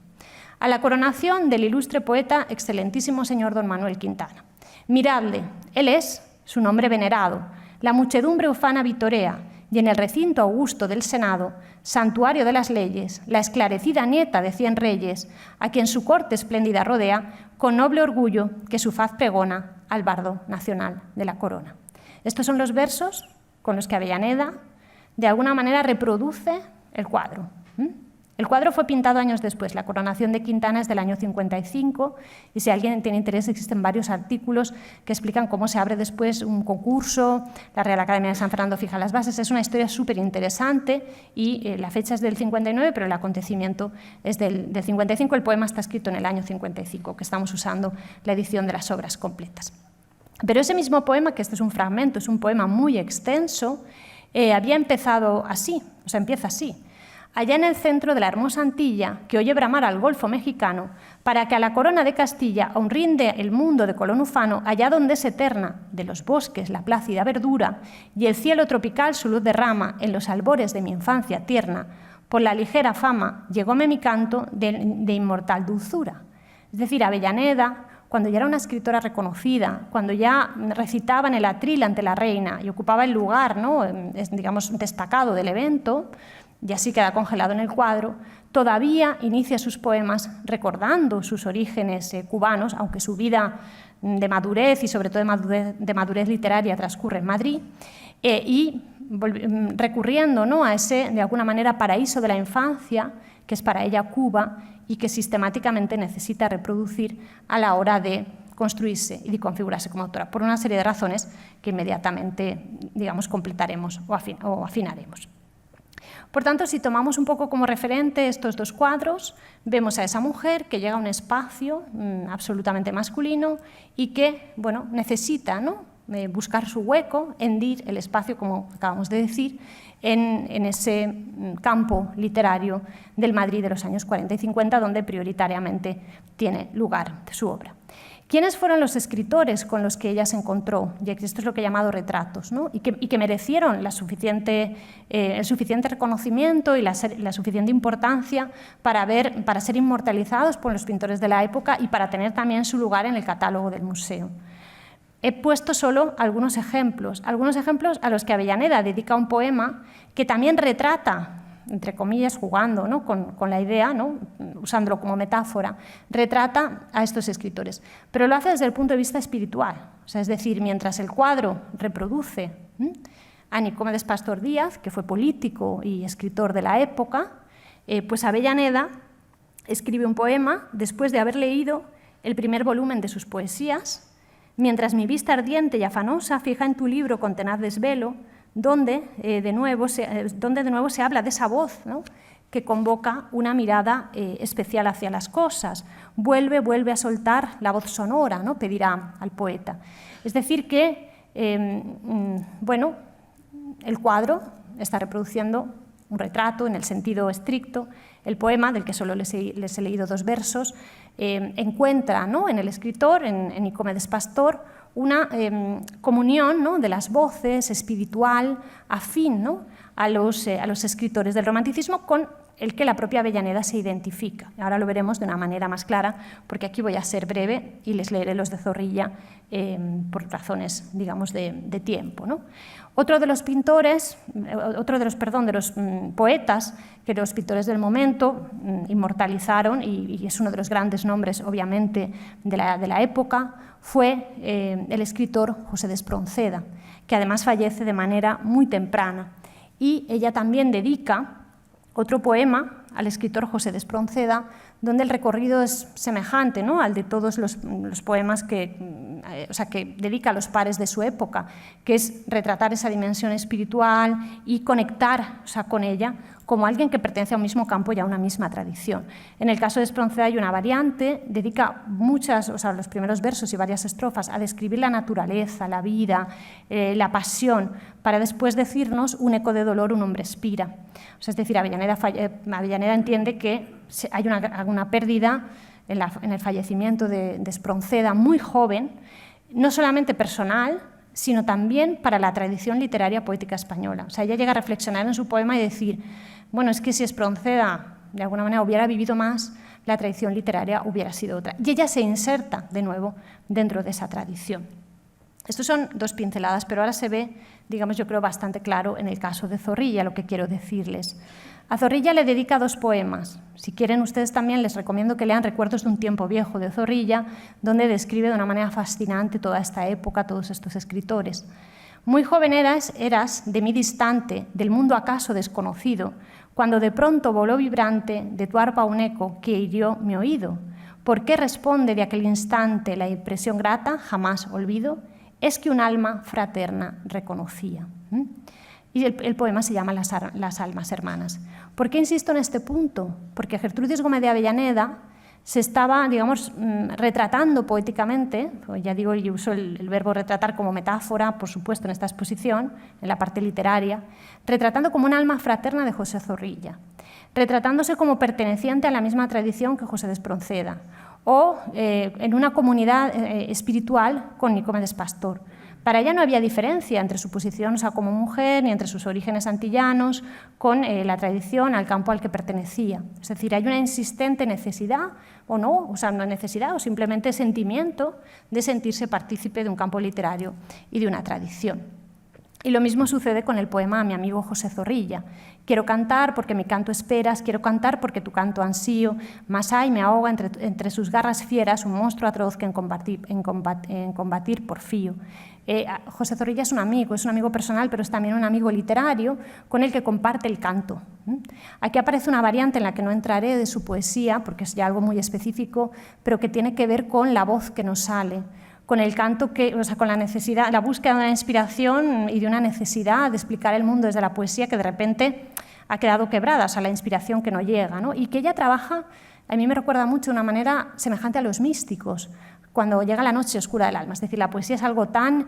A la coronación del ilustre poeta, excelentísimo señor don Manuel Quintana. Miradle, él es su nombre venerado, la muchedumbre ufana vitorea, y en el recinto augusto del Senado, santuario de las leyes, la esclarecida nieta de 100 reyes, a quien su corte espléndida rodea, con noble orgullo que su faz pregona al bardo nacional de la corona. Estos son los versos con los que Avellaneda, de alguna manera, reproduce el cuadro. El cuadro fue pintado años después. La coronación de Quintana es del año 55 y si alguien tiene interés existen varios artículos que explican cómo se abre después un concurso, la Real Academia de San Fernando fija las bases. Es una historia súper interesante y la fecha es del 59, pero el acontecimiento es del 55. El poema está escrito en el año 55, que estamos usando la edición de las obras completas. Pero ese mismo poema, que este es un fragmento, es un poema muy extenso, había empezado así, o sea, empieza así. Allá en el centro de la hermosa Antilla, que oye bramar al Golfo mexicano, para que a la corona de Castilla aún rinde el mundo de colón ufano, allá donde es eterna, de los bosques la plácida verdura, y el cielo tropical su luz derrama en los albores de mi infancia tierna, por la ligera fama llegóme mi canto de inmortal dulzura. Es decir, Avellaneda, cuando ya era una escritora reconocida, cuando ya recitaba en el atril ante la reina y ocupaba el lugar, ¿no?, digamos, destacado del evento, y así queda congelado en el cuadro, todavía inicia sus poemas recordando sus orígenes cubanos, aunque su vida de madurez y sobre todo de madurez literaria transcurre en Madrid, y recurriendo, ¿no?, a ese, de alguna manera, paraíso de la infancia, que es para ella Cuba y que sistemáticamente necesita reproducir a la hora de construirse y de configurarse como autora, por una serie de razones que inmediatamente, digamos, completaremos o afinaremos. Por tanto, si tomamos un poco como referente estos dos cuadros, vemos a esa mujer que llega a un espacio absolutamente masculino y que, bueno, necesita, ¿no?, buscar su hueco, hendir el espacio, como acabamos de decir, en ese campo literario del Madrid de los años 40 y 50, donde prioritariamente tiene lugar su obra. ¿Quiénes fueron los escritores con los que ella se encontró? Y esto es lo que he llamado retratos, ¿no?, y que merecieron el suficiente reconocimiento y la suficiente importancia para ser inmortalizados por los pintores de la época y para tener también su lugar en el catálogo del museo. He puesto solo algunos ejemplos a los que Avellaneda dedica un poema que también retrata, entre comillas, jugando, ¿no?, con la idea, ¿no?, usándolo como metáfora, retrata a estos escritores, pero lo hace desde el punto de vista espiritual. O sea, es decir, mientras el cuadro reproduce a Nicomedes Pastor Díaz, que fue político y escritor de la época, pues Avellaneda escribe un poema después de haber leído el primer volumen de sus poesías, mientras mi vista ardiente y afanosa fija en tu libro con tenaz desvelo, donde de nuevo se habla de esa voz, ¿no?, que convoca una mirada especial hacia las cosas. Vuelve a soltar la voz sonora, ¿no?, pedirá al poeta. Es decir que, bueno, el cuadro está reproduciendo un retrato en el sentido estricto. El poema, del que solo les he leído dos versos, encuentra, ¿no?, en el escritor, en Nicomedes Pastor, una comunión, ¿no?, de las voces, espiritual, afín, ¿no?, a los escritores del romanticismo, con el que la propia Avellaneda se identifica. Ahora lo veremos de una manera más clara, porque aquí voy a ser breve y les leeré los de Zorrilla por razones, digamos, de tiempo, ¿no? Otro de los poetas que los pintores del momento inmortalizaron, y es uno de los grandes nombres, obviamente, de la época, fue el escritor José de Espronceda, que además fallece de manera muy temprana. Y ella también dedica otro poema al escritor José de Espronceda, donde el recorrido es semejante, ¿no?, al de todos los poemas que dedica a los pares de su época, que es retratar esa dimensión espiritual y conectar, con ella como alguien que pertenece a un mismo campo y a una misma tradición. En el caso de Espronceda hay una variante, dedica los primeros versos y varias estrofas a describir la naturaleza, la vida, la pasión, para después decirnos: un eco de dolor un hombre expira. Es decir, Avellaneda entiende que hay una pérdida en el fallecimiento de Espronceda muy joven, no solamente personal, sino también para la tradición literaria poética española. Ella llega a reflexionar en su poema y decir: bueno, es que si Espronceda de alguna manera hubiera vivido más, la tradición literaria hubiera sido otra. Y ella se inserta de nuevo dentro de esa tradición. Estos son dos pinceladas, pero ahora se ve, digamos, yo creo bastante claro en el caso de Zorrilla lo que quiero decirles. A Zorrilla le dedica 2 poemas. Si quieren ustedes también les recomiendo que lean Recuerdos de un tiempo viejo de Zorrilla, donde describe de una manera fascinante toda esta época, todos estos escritores. Muy joven eras de mí distante, del mundo acaso desconocido, cuando de pronto voló vibrante de tu arpa un eco que hirió mi oído. ¿Por qué responde de aquel instante la impresión grata, jamás olvido? Es que un alma fraterna reconocía. Y el poema se llama Las almas hermanas. ¿Por qué insisto en este punto? Porque Gertrudis Gómez de Avellaneda se estaba, digamos, retratando poéticamente, pues ya digo, yo uso el verbo retratar como metáfora, por supuesto, en esta exposición, en la parte literaria, retratando como un alma fraterna de José Zorrilla, retratándose como perteneciente a la misma tradición que José de Espronceda, o en una comunidad espiritual con Nicomedes Pastor. Para ella no había diferencia entre su posición como mujer ni entre sus orígenes antillanos con la tradición al campo al que pertenecía. Es decir, hay una insistente necesidad o no necesidad o simplemente sentimiento de sentirse partícipe de un campo literario y de una tradición. Y lo mismo sucede con el poema a mi amigo José Zorrilla. Quiero cantar porque mi canto esperas, quiero cantar porque tu canto ansío, mas hay me ahoga entre sus garras fieras un monstruo atroz que en combatir porfío. José Zorrilla es un amigo personal, pero es también un amigo literario con el que comparte el canto. Aquí aparece una variante en la que no entraré de su poesía, porque es ya algo muy específico, pero que tiene que ver con la voz que nos sale, con el canto, con la necesidad, la búsqueda de una inspiración y de una necesidad de explicar el mundo desde la poesía que de repente ha quedado quebrada, la inspiración que no llega, ¿no? Y que ella trabaja, a mí me recuerda mucho de una manera semejante a los místicos, cuando llega la noche oscura del alma. Es decir, la poesía es algo tan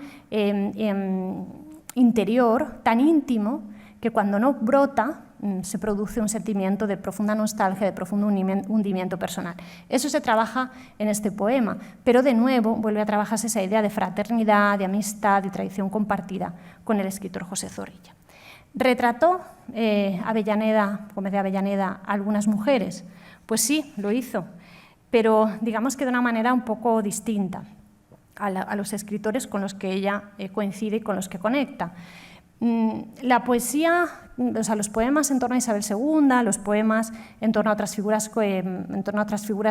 interior, tan íntimo, que cuando no brota se produce un sentimiento de profunda nostalgia, de profundo hundimiento personal. Eso se trabaja en este poema, pero de nuevo vuelve a trabajarse esa idea de fraternidad, de amistad, de tradición compartida con el escritor José Zorrilla. ¿Retrató Gómez de Avellaneda a algunas mujeres? Pues sí, lo hizo, pero digamos que de una manera un poco distinta a los escritores con los que ella coincide y con los que conecta. La poesía, los poemas en torno a Isabel II, los poemas en torno a otras figuras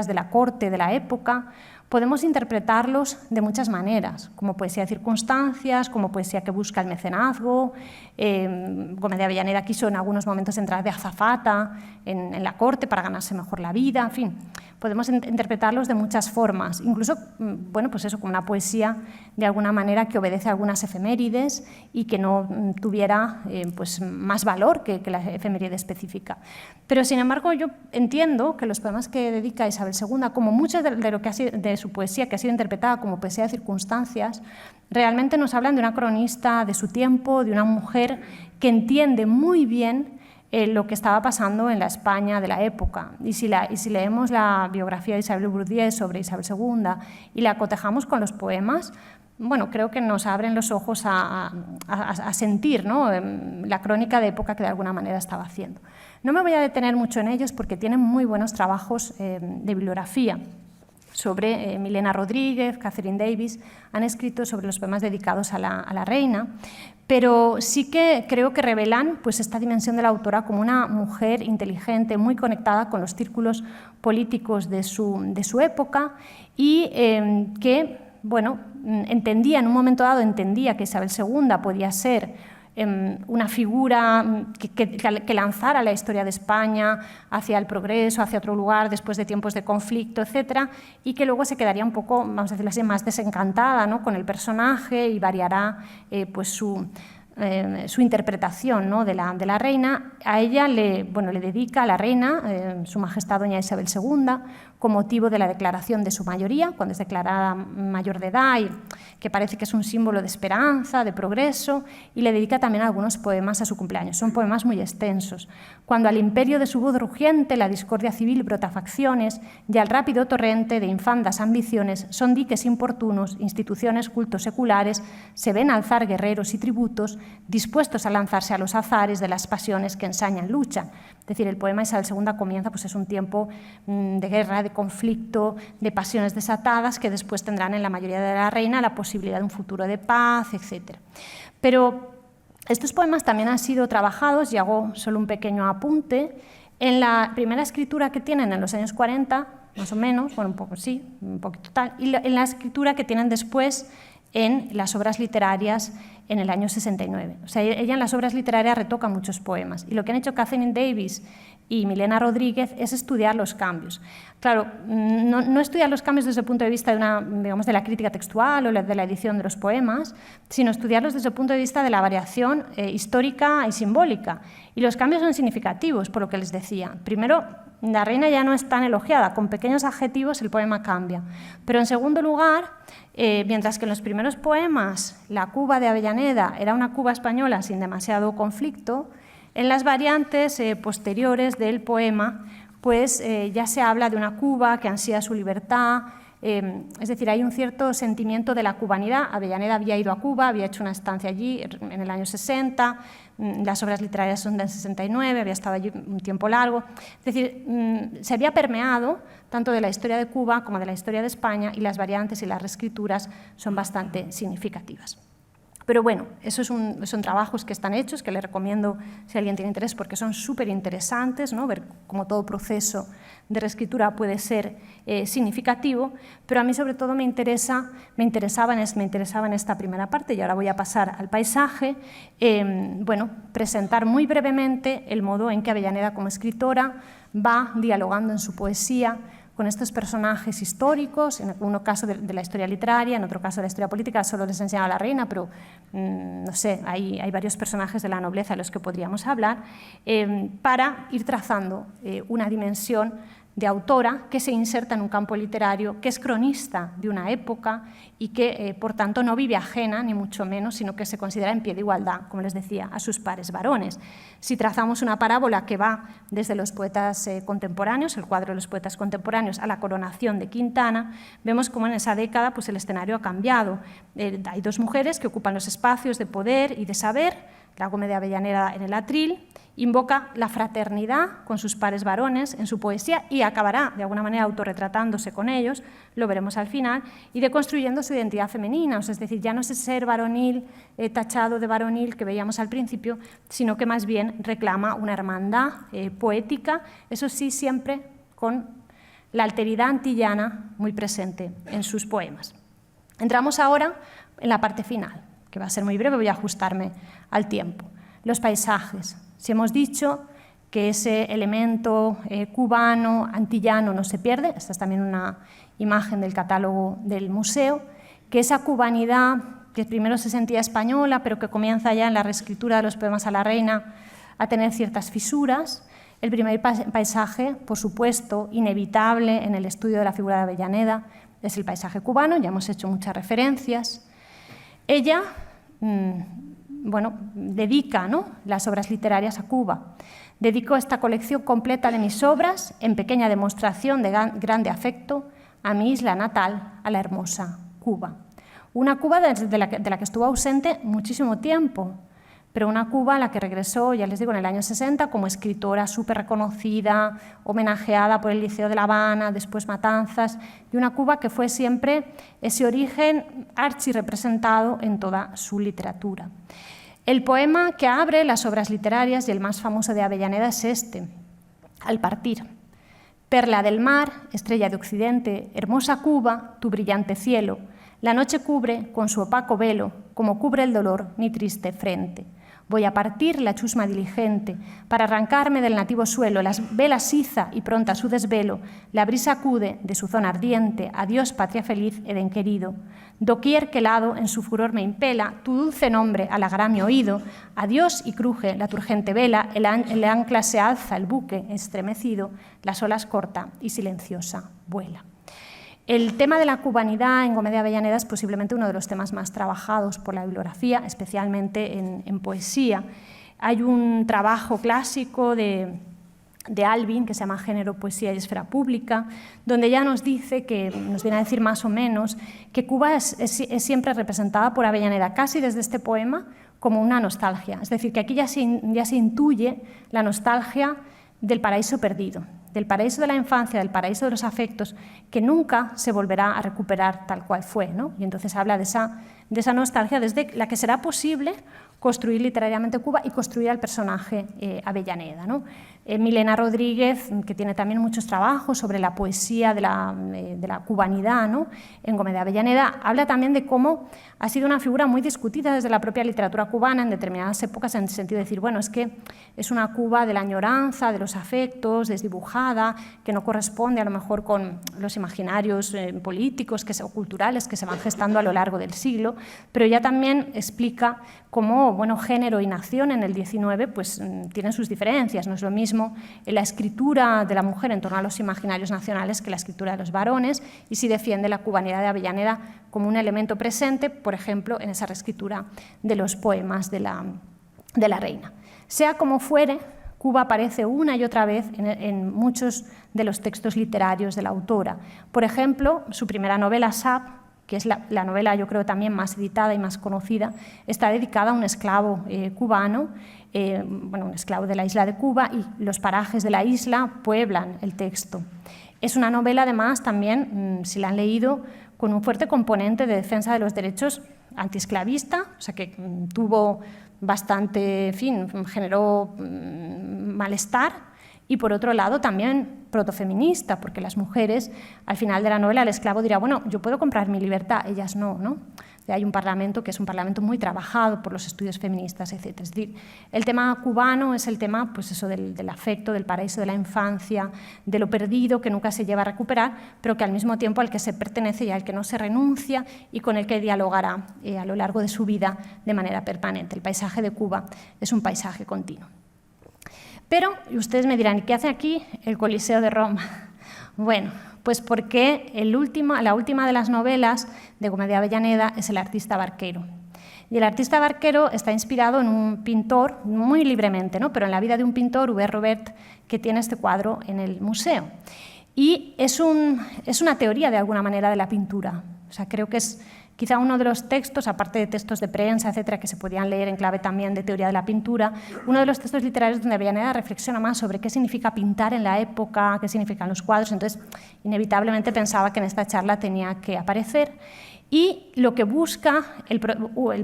de la corte, de la época, podemos interpretarlos de muchas maneras, como poesía de circunstancias, como poesía que busca el mecenazgo. Gómez de Avellaneda quiso en algunos momentos entrar de azafata en la corte para ganarse mejor la vida, en fin. Podemos interpretarlos de muchas formas, incluso, como una poesía de alguna manera que obedece a algunas efemérides y que no tuviera más valor que la efeméride específica. Pero, sin embargo, yo entiendo que los poemas que dedica a Isabel II, como muchas de su poesía que ha sido interpretada como poesía de circunstancias, realmente nos hablan de una cronista de su tiempo, de una mujer que entiende muy bien lo que estaba pasando en la España de la época. Y si leemos la biografía de Isabel Bourdieu sobre Isabel II y la cotejamos con los poemas, bueno, creo que nos abren los ojos a sentir, ¿no?, la crónica de época que de alguna manera estaba haciendo. No me voy a detener mucho en ellos porque tienen muy buenos trabajos de bibliografía. Sobre Milena Rodríguez, Catherine Davis, han escrito sobre los poemas dedicados a la reina, pero sí que creo que revelan pues, esta dimensión de la autora como una mujer inteligente, muy conectada con los círculos políticos de su época y que, bueno, entendía, en un momento dado entendía que Isabel II podía ser una figura que lanzara la historia de España hacia el progreso, hacia otro lugar, después de tiempos de conflicto, etcétera, y que luego se quedaría un poco, vamos a decirlo así, más desencantada, ¿no?, con el personaje y variará pues su interpretación, ¿no?, de la reina. A ella le dedica a la reina, Su Majestad Doña Isabel II, con motivo de la declaración de su mayoría, cuando es declarada mayor de edad, y que parece que es un símbolo de esperanza, de progreso, y le dedica también algunos poemas a su cumpleaños. Son poemas muy extensos. Cuando al imperio de su voz rugiente la discordia civil brota facciones, y al rápido torrente de infandas ambiciones son diques importunos, instituciones, cultos seculares, se ven alzar guerreros y tributos, dispuestos a lanzarse a los azares de las pasiones que ensañan lucha. Es decir, el poema Isabel II comienza, pues es un tiempo de guerra, de conflicto, de pasiones desatadas que después tendrán en la mayoría de la reina la posibilidad de un futuro de paz, etc. Pero estos poemas también han sido trabajados, y hago solo un pequeño apunte, en la primera escritura que tienen en los años 40, más o menos, bueno, un poco sí, un poquito tal, y en la escritura que tienen después en las obras literarias en el año 69. O sea, ella en las obras literarias retoca muchos poemas. Y lo que han hecho Catherine Davis y Milena Rodríguez es estudiar los cambios. Claro, no estudiar los cambios desde el punto de vista de la crítica textual o de la edición de los poemas, sino estudiarlos desde el punto de vista de la variación histórica y simbólica. Y los cambios son significativos, por lo que les decía. Primero, la reina ya no es tan elogiada, con pequeños adjetivos el poema cambia. Pero en segundo lugar, mientras que en los primeros poemas la Cuba de Avellaneda era una Cuba española sin demasiado conflicto, en las variantes posteriores del poema pues, ya se habla de una Cuba que ansía su libertad, es decir, hay un cierto sentimiento de la cubanidad. Avellaneda había ido a Cuba, había hecho una estancia allí en el año 60, las obras literarias son del 69, había estado allí un tiempo largo. Es decir, se había permeado tanto de la historia de Cuba como de la historia de España, y las variantes y las reescrituras son bastante significativas. Pero bueno, esos son trabajos que están hechos, que les recomiendo si alguien tiene interés, porque son súper interesantes, ¿no?, ver cómo todo proceso de reescritura puede ser significativo, pero a mí sobre todo me interesaba en esta primera parte, y ahora voy a pasar al paisaje, bueno, presentar muy brevemente el modo en que Avellaneda como escritora va dialogando en su poesía con estos personajes históricos, en un caso de la historia literaria, en otro caso de la historia política. Solo les he enseñado a la reina, pero no sé, hay varios personajes de la nobleza de los que podríamos hablar, para ir trazando una dimensión de autora que se inserta en un campo literario, que es cronista de una época y que, por tanto, no vive ajena, ni mucho menos, sino que se considera en pie de igualdad, como les decía, a sus pares varones. Si trazamos una parábola que va desde los poetas contemporáneos, el cuadro de los poetas contemporáneos, a la coronación de Quintana, vemos cómo en esa década pues, el escenario ha cambiado. Hay dos mujeres que ocupan los espacios de poder y de saber. La Gómez de Avellaneda en el atril invoca la fraternidad con sus pares varones en su poesía y acabará de alguna manera autorretratándose con ellos, lo veremos al final, y deconstruyendo su identidad femenina, es decir, ya no es ese ser varonil, tachado de varonil que veíamos al principio, sino que más bien reclama una hermandad poética, eso sí, siempre con la alteridad antillana muy presente en sus poemas. Entramos ahora en la parte final, que va a ser muy breve, voy a ajustarme al tiempo. Los paisajes. Si hemos dicho que ese elemento cubano, antillano, no se pierde, esta es también una imagen del catálogo del museo, que esa cubanidad que primero se sentía española, pero que comienza ya en la reescritura de los poemas a la reina a tener ciertas fisuras. El primer paisaje, por supuesto, inevitable en el estudio de la figura de Avellaneda, es el paisaje cubano, ya hemos hecho muchas referencias. Ella bueno, dedica, ¿no?, las obras literarias a Cuba. Dedico esta colección completa de mis obras, en pequeña demostración de grande afecto, a mi isla natal, a la hermosa Cuba. Una Cuba de la que estuvo ausente muchísimo tiempo, pero una Cuba a la que regresó, ya les digo, en el año 60 como escritora súper reconocida, homenajeada por el Liceo de La Habana, después Matanzas, y una Cuba que fue siempre ese origen archirrepresentado en toda su literatura. El poema que abre las obras literarias, y el más famoso de Avellaneda, es este, Al partir. Perla del mar, estrella de occidente, hermosa Cuba, tu brillante cielo, la noche cubre con su opaco velo, como cubre el dolor mi triste frente. Voy a partir la chusma diligente, para arrancarme del nativo suelo, las velas iza y pronta su desvelo, la brisa acude de su zona ardiente, adiós patria feliz, Edén querido. Doquier que lado en su furor me impela, tu dulce nombre halagará mi oído, adiós y cruje la turgente vela, el ancla se alza, el buque estremecido, las olas corta y silenciosa vuela. El tema de la cubanidad en Gómez de Avellaneda es posiblemente uno de los temas más trabajados por la bibliografía, especialmente en poesía. Hay un trabajo clásico de Alvin que se llama Género, Poesía y Esfera Pública, donde ya nos dice, que nos viene a decir más o menos, que Cuba es siempre representada por Avellaneda, casi desde este poema, como una nostalgia. Es decir, que aquí ya se intuye la nostalgia del paraíso perdido, del paraíso de la infancia, del paraíso de los afectos, que nunca se volverá a recuperar tal cual fue, ¿no? Y entonces habla de esa nostalgia desde la que será posible construir literariamente Cuba y construir al personaje Avellaneda, ¿no? Milena Rodríguez, que tiene también muchos trabajos sobre la poesía de la cubanidad, ¿no? En Gómez de Avellaneda, habla también de cómo ha sido una figura muy discutida desde la propia literatura cubana en determinadas épocas, en el sentido de decir, bueno, es que es una Cuba de la añoranza, de los afectos, desdibujada, que no corresponde a lo mejor con los imaginarios políticos o culturales que se van gestando a lo largo del siglo, pero ya también explica cómo, bueno, género y nación en el XIX pues, tienen sus diferencias. No es lo mismo la escritura de la mujer en torno a los imaginarios nacionales que la escritura de los varones, y sí defiende la cubanidad de Avellaneda como un elemento presente, por ejemplo, en esa reescritura de los poemas de la reina. Sea como fuere, Cuba aparece una y otra vez en muchos de los textos literarios de la autora. Por ejemplo, su primera novela, Sab, que es la novela, yo creo, también más editada y más conocida, está dedicada a un esclavo cubano, un esclavo de la isla de Cuba, y los parajes de la isla pueblan el texto. Es una novela, además, también, si la han leído, con un fuerte componente de defensa de los derechos antiesclavista, o sea que tuvo bastante, en fin, generó malestar. Y por otro lado también protofeminista, porque las mujeres, al final de la novela, el esclavo dirá, bueno, yo puedo comprar mi libertad, ellas no, ¿no? Hay un parlamento que es un parlamento muy trabajado por los estudios feministas, etc. Es decir, el tema cubano es el tema, pues eso, del afecto, del paraíso de la infancia, de lo perdido que nunca se lleva a recuperar, pero que al mismo tiempo al que se pertenece y al que no se renuncia y con el que dialogará a lo largo de su vida de manera permanente. El paisaje de Cuba es un paisaje continuo. Pero, y ustedes me dirán, ¿y qué hace aquí el Coliseo de Roma? Bueno, pues porque la última de las novelas de Gómez de Avellaneda es El artista barquero. Y el artista barquero está inspirado en un pintor, muy libremente, ¿no? Pero en la vida de un pintor, Hubert Robert, que tiene este cuadro en el museo. Y es una teoría, de alguna manera, de la pintura. O sea, creo que es quizá uno de los textos, aparte de textos de prensa, etcétera, que se podían leer en clave también de teoría de la pintura, uno de los textos literarios donde Avellaneda reflexiona más sobre qué significa pintar en la época, qué significan los cuadros. Entonces, inevitablemente pensaba que en esta charla tenía que aparecer. Y lo que busca el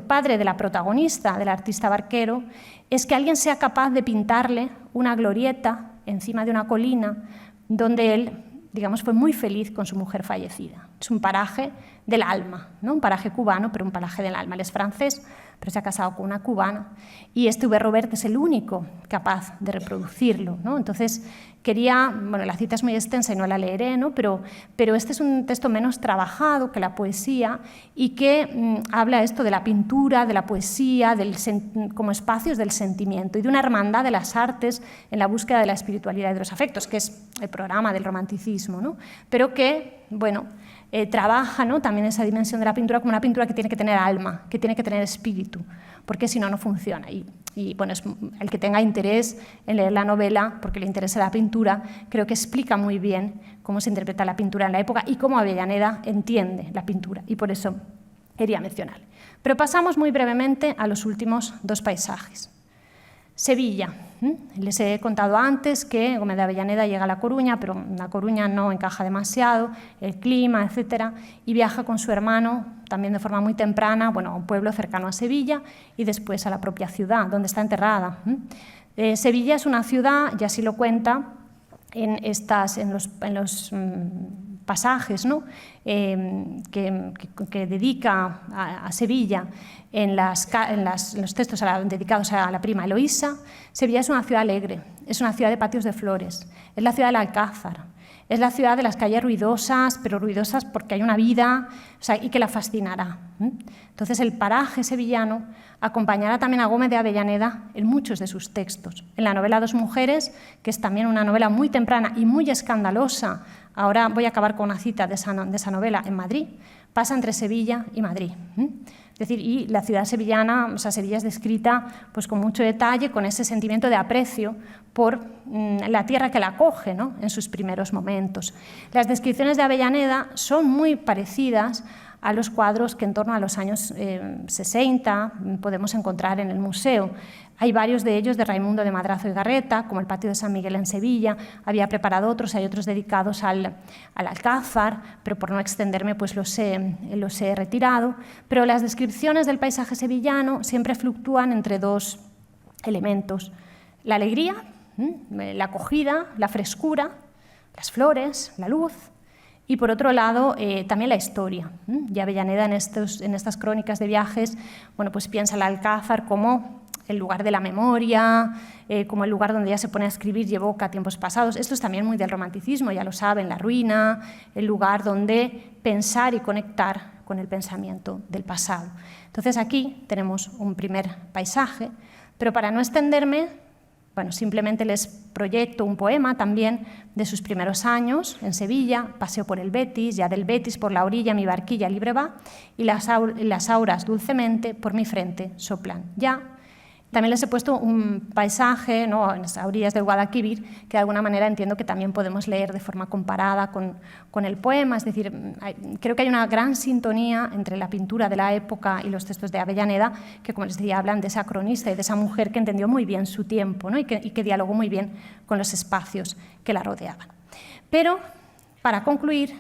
padre de la protagonista, del artista barquero, es que alguien sea capaz de pintarle una glorieta encima de una colina donde él, digamos, fue muy feliz con su mujer fallecida. Es un paraje del alma, ¿no? Un paraje cubano, pero un paraje del alma. Él es francés, pero se ha casado con una cubana, y este Hubert Robert es el único capaz de reproducirlo, ¿no? Entonces, la cita es muy extensa y no la leeré, ¿no? Pero este es un texto menos trabajado que la poesía y que habla esto de la pintura, de la poesía, como espacios del sentimiento y de una hermandad de las artes en la búsqueda de la espiritualidad y de los afectos, que es el programa del romanticismo, ¿no? Pero que, trabaja, ¿no? También esa dimensión de la pintura como una pintura que tiene que tener alma, que tiene que tener espíritu, porque si no, no funciona. Y es el que tenga interés en leer la novela, porque le interesa la pintura, creo que explica muy bien cómo se interpreta la pintura en la época y cómo Avellaneda entiende la pintura. Y por eso quería mencionar. Pero pasamos muy brevemente a los últimos dos paisajes. Sevilla. Les he contado antes que Gómez de Avellaneda llega a La Coruña, pero La Coruña no encaja demasiado, el clima, etcétera, y viaja con su hermano, también de forma muy temprana, a un pueblo cercano a Sevilla y después a la propia ciudad, donde está enterrada. Sevilla es una ciudad, y así lo cuenta en los pasajes, ¿no? que dedica a Sevilla en los textos dedicados a la prima Eloísa. Sevilla es una ciudad alegre, es una ciudad de patios de flores, es la ciudad del Alcázar, es la ciudad de las calles ruidosas, pero ruidosas porque hay una vida, y que la fascinará. Entonces, el paraje sevillano acompañará también a Gómez de Avellaneda en muchos de sus textos. En la novela Dos mujeres, que es también una novela muy temprana y muy escandalosa, ahora voy a acabar con una cita de esa novela, en Madrid, pasa entre Sevilla y Madrid. Es decir, y la ciudad sevillana, Sevilla es descrita pues, con mucho detalle, con ese sentimiento de aprecio por la tierra que la acoge, ¿no? En sus primeros momentos. Las descripciones de Avellaneda son muy parecidas a los cuadros que en torno a los años 60 podemos encontrar en el museo. Hay varios de ellos de Raimundo de Madrazo y Garreta, como el Patio de San Miguel en Sevilla. Había preparado otros, hay otros dedicados al Alcázar, pero por no extenderme pues los he retirado. Pero las descripciones del paisaje sevillano siempre fluctúan entre dos elementos: la alegría, la acogida, la frescura, las flores, la luz. Y por otro lado, también la historia. Y Avellaneda en estas crónicas de viajes, pues piensa el Alcázar como el lugar de la memoria, como el lugar donde ella se pone a escribir y evoca tiempos pasados. Esto es también muy del romanticismo, ya lo saben, la ruina, el lugar donde pensar y conectar con el pensamiento del pasado. Entonces aquí tenemos un primer paisaje, pero para no extenderme, simplemente les proyecto un poema también de sus primeros años en Sevilla: paseo por el Betis, ya del Betis por la orilla mi barquilla libre va, y las auras dulcemente por mi frente soplan ya. También les he puesto un paisaje, ¿no?, en las orillas del Guadalquivir, que de alguna manera entiendo que también podemos leer de forma comparada con el poema. Es decir, creo que hay una gran sintonía entre la pintura de la época y los textos de Avellaneda, que, como les decía, hablan de esa cronista y de esa mujer que entendió muy bien su tiempo, ¿no?, y que dialogó muy bien con los espacios que la rodeaban. Pero, para concluir,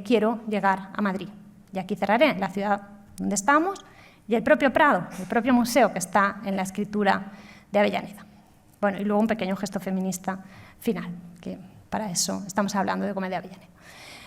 quiero llegar a Madrid. Y aquí cerraré, la ciudad donde estamos, y el propio Prado, el propio museo que está en la escritura de Avellaneda. Y luego un pequeño gesto feminista final, que para eso estamos hablando de Gómez de Avellaneda.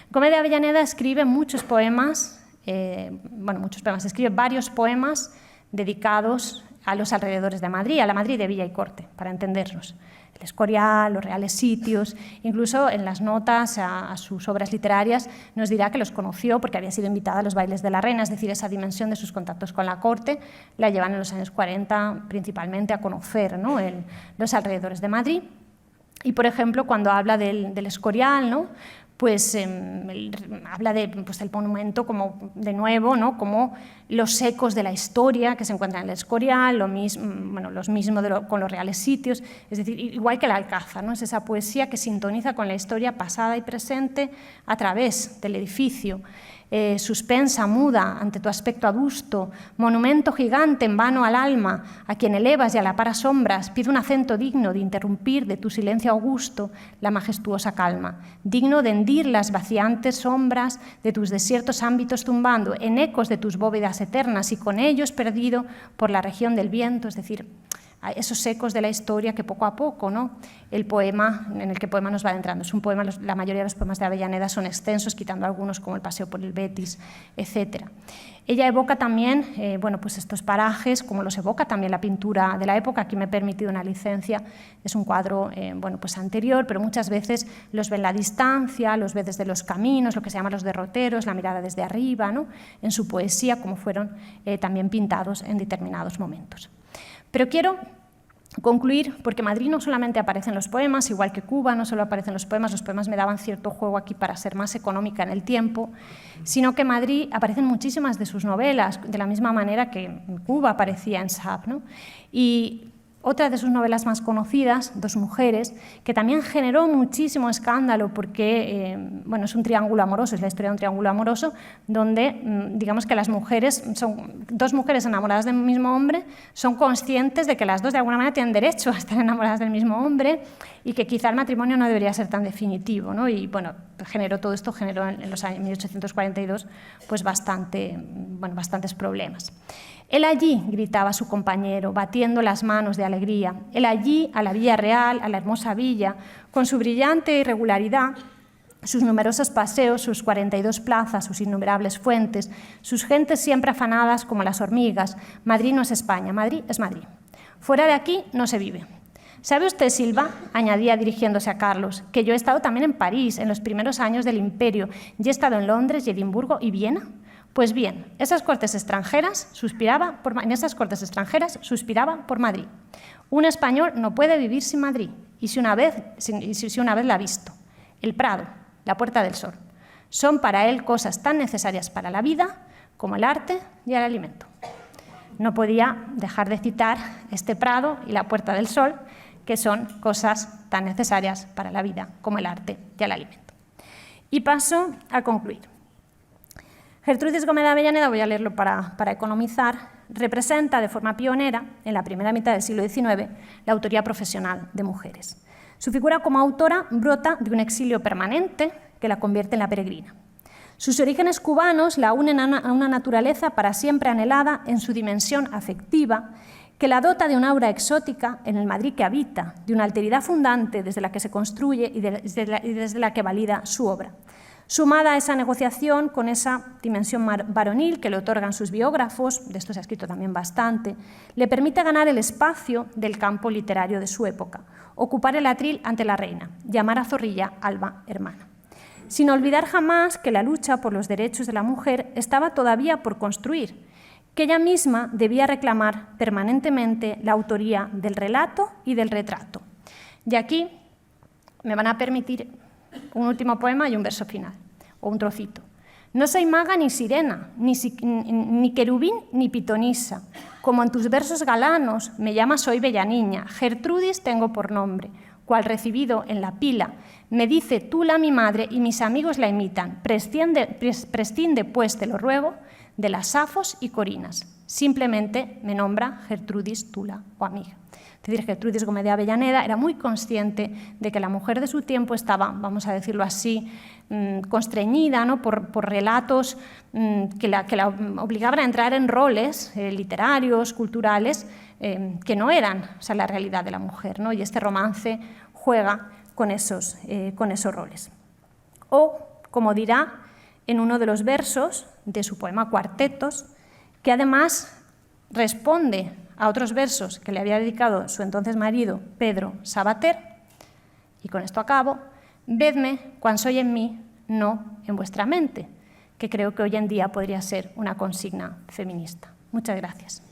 Gómez de Avellaneda escribe muchos poemas, escribe varios poemas dedicados a los alrededores de Madrid, a la Madrid de Villa y Corte, para entendernos. El Escorial, los Reales Sitios, incluso en las notas a sus obras literarias nos dirá que los conoció porque había sido invitada a los bailes de la reina, es decir, esa dimensión de sus contactos con la corte la llevan en los años 40 principalmente a conocer, ¿no?, los alrededores de Madrid. Y, por ejemplo, cuando habla del Escorial, ¿no?, habla del monumento como, de nuevo, ¿no?, como los ecos de la historia que se encuentran en el Escorial, los mismos con los Reales Sitios, es decir, igual que el Alcázar, ¿no?, es esa poesía que sintoniza con la historia pasada y presente a través del edificio. Suspensa, muda, ante tu aspecto adusto, monumento gigante en vano al alma, a quien elevas y a la par asombras, pide un acento digno de interrumpir de tu silencio augusto la majestuosa calma, digno de hendir las vaciantes sombras de tus desiertos ámbitos tumbando en ecos de tus bóvedas eternas y con ellos perdido por la región del viento, es decir, esos ecos de la historia que poco a poco, ¿no?, el poema, en el que el poema nos va adentrando. Es un poema, la mayoría de los poemas de Avellaneda son extensos, quitando algunos como el Paseo por el Betis, etc. Ella evoca también estos parajes, como los evoca también la pintura de la época. Aquí me he permitido una licencia, es un cuadro anterior, pero muchas veces los ve en la distancia, los ve desde los caminos, lo que se llama los derroteros, la mirada desde arriba, ¿no?, en su poesía, como fueron también pintados en determinados momentos. Pero quiero concluir, porque Madrid no solamente aparece en los poemas, igual que Cuba no solo aparecen los poemas me daban cierto juego aquí para ser más económica en el tiempo, sino que Madrid aparece en muchísimas de sus novelas, de la misma manera que en Cuba aparecía en Sab, ¿no? Y otra de sus novelas más conocidas, Dos mujeres, que también generó muchísimo escándalo porque bueno, es un triángulo amoroso, es la historia de un triángulo amoroso donde digamos que las mujeres, son dos mujeres enamoradas del mismo hombre, son conscientes de que las dos de alguna manera tienen derecho a estar enamoradas del mismo hombre y que quizá el matrimonio no debería ser tan definitivo, ¿no? Y bueno, todo esto generó en los años 1842 pues bastantes problemas. «Él allí», gritaba su compañero, batiendo las manos de alegría, «él allí, a la Villa Real, a la hermosa villa, con su brillante irregularidad, sus numerosos paseos, sus 42 plazas, sus innumerables fuentes, sus gentes siempre afanadas como las hormigas. Madrid no es España, Madrid es Madrid. Fuera de aquí no se vive. ¿Sabe usted, Silva?», añadía dirigiéndose a Carlos, «que yo he estado también en París en los primeros años del Imperio y he estado en Londres y Edimburgo y Viena? Pues bien, en esas cortes extranjeras suspiraba por Madrid. Un español no puede vivir sin Madrid, y si una vez la ha visto. El Prado, la Puerta del Sol, son para él cosas tan necesarias para la vida como el arte y el alimento». No podía dejar de citar este Prado y la Puerta del Sol, que son cosas tan necesarias para la vida como el arte y el alimento. Y paso a concluir. Gertrudis Gómez de Avellaneda, voy a leerlo para economizar, representa de forma pionera, en la primera mitad del siglo XIX, la autoría profesional de mujeres. Su figura como autora brota de un exilio permanente que la convierte en la peregrina. Sus orígenes cubanos la unen a una naturaleza para siempre anhelada en su dimensión afectiva, que la dota de una aura exótica en el Madrid que habita, de una alteridad fundante desde la que se construye y desde la que valida su obra. Sumada a esa negociación con esa dimensión varonil que le otorgan sus biógrafos, de esto se ha escrito también bastante, le permite ganar el espacio del campo literario de su época, ocupar el atril ante la reina, llamar a Zorrilla Alba hermana. Sin olvidar jamás que la lucha por los derechos de la mujer estaba todavía por construir, que ella misma debía reclamar permanentemente la autoría del relato y del retrato. Y aquí me van a permitir un último poema y un verso final, o un trocito. «No soy maga ni sirena, ni querubín ni pitonisa. Como en tus versos galanos me llamas hoy bella niña, Gertrudis tengo por nombre, cual recibido en la pila, me dice Tula mi madre y mis amigos la imitan. Prescinde, pues, te lo ruego, de las Safos y Corinas. Simplemente me nombra Gertrudis Tula o amiga». Es decir, Gertrudis Gómez de Avellaneda era muy consciente de que la mujer de su tiempo estaba, vamos a decirlo así, constreñida, ¿no?, por relatos que la obligaban a entrar en roles literarios, culturales, que no eran, o sea, la realidad de la mujer, ¿no? Y este romance juega con esos roles. O, como dirá en uno de los versos de su poema Cuartetos, que además responde a otros versos que le había dedicado su entonces marido, Pedro Sabater, y con esto acabo: «Vedme cuan soy en mí, no en vuestra mente», que creo que hoy en día podría ser una consigna feminista. Muchas gracias.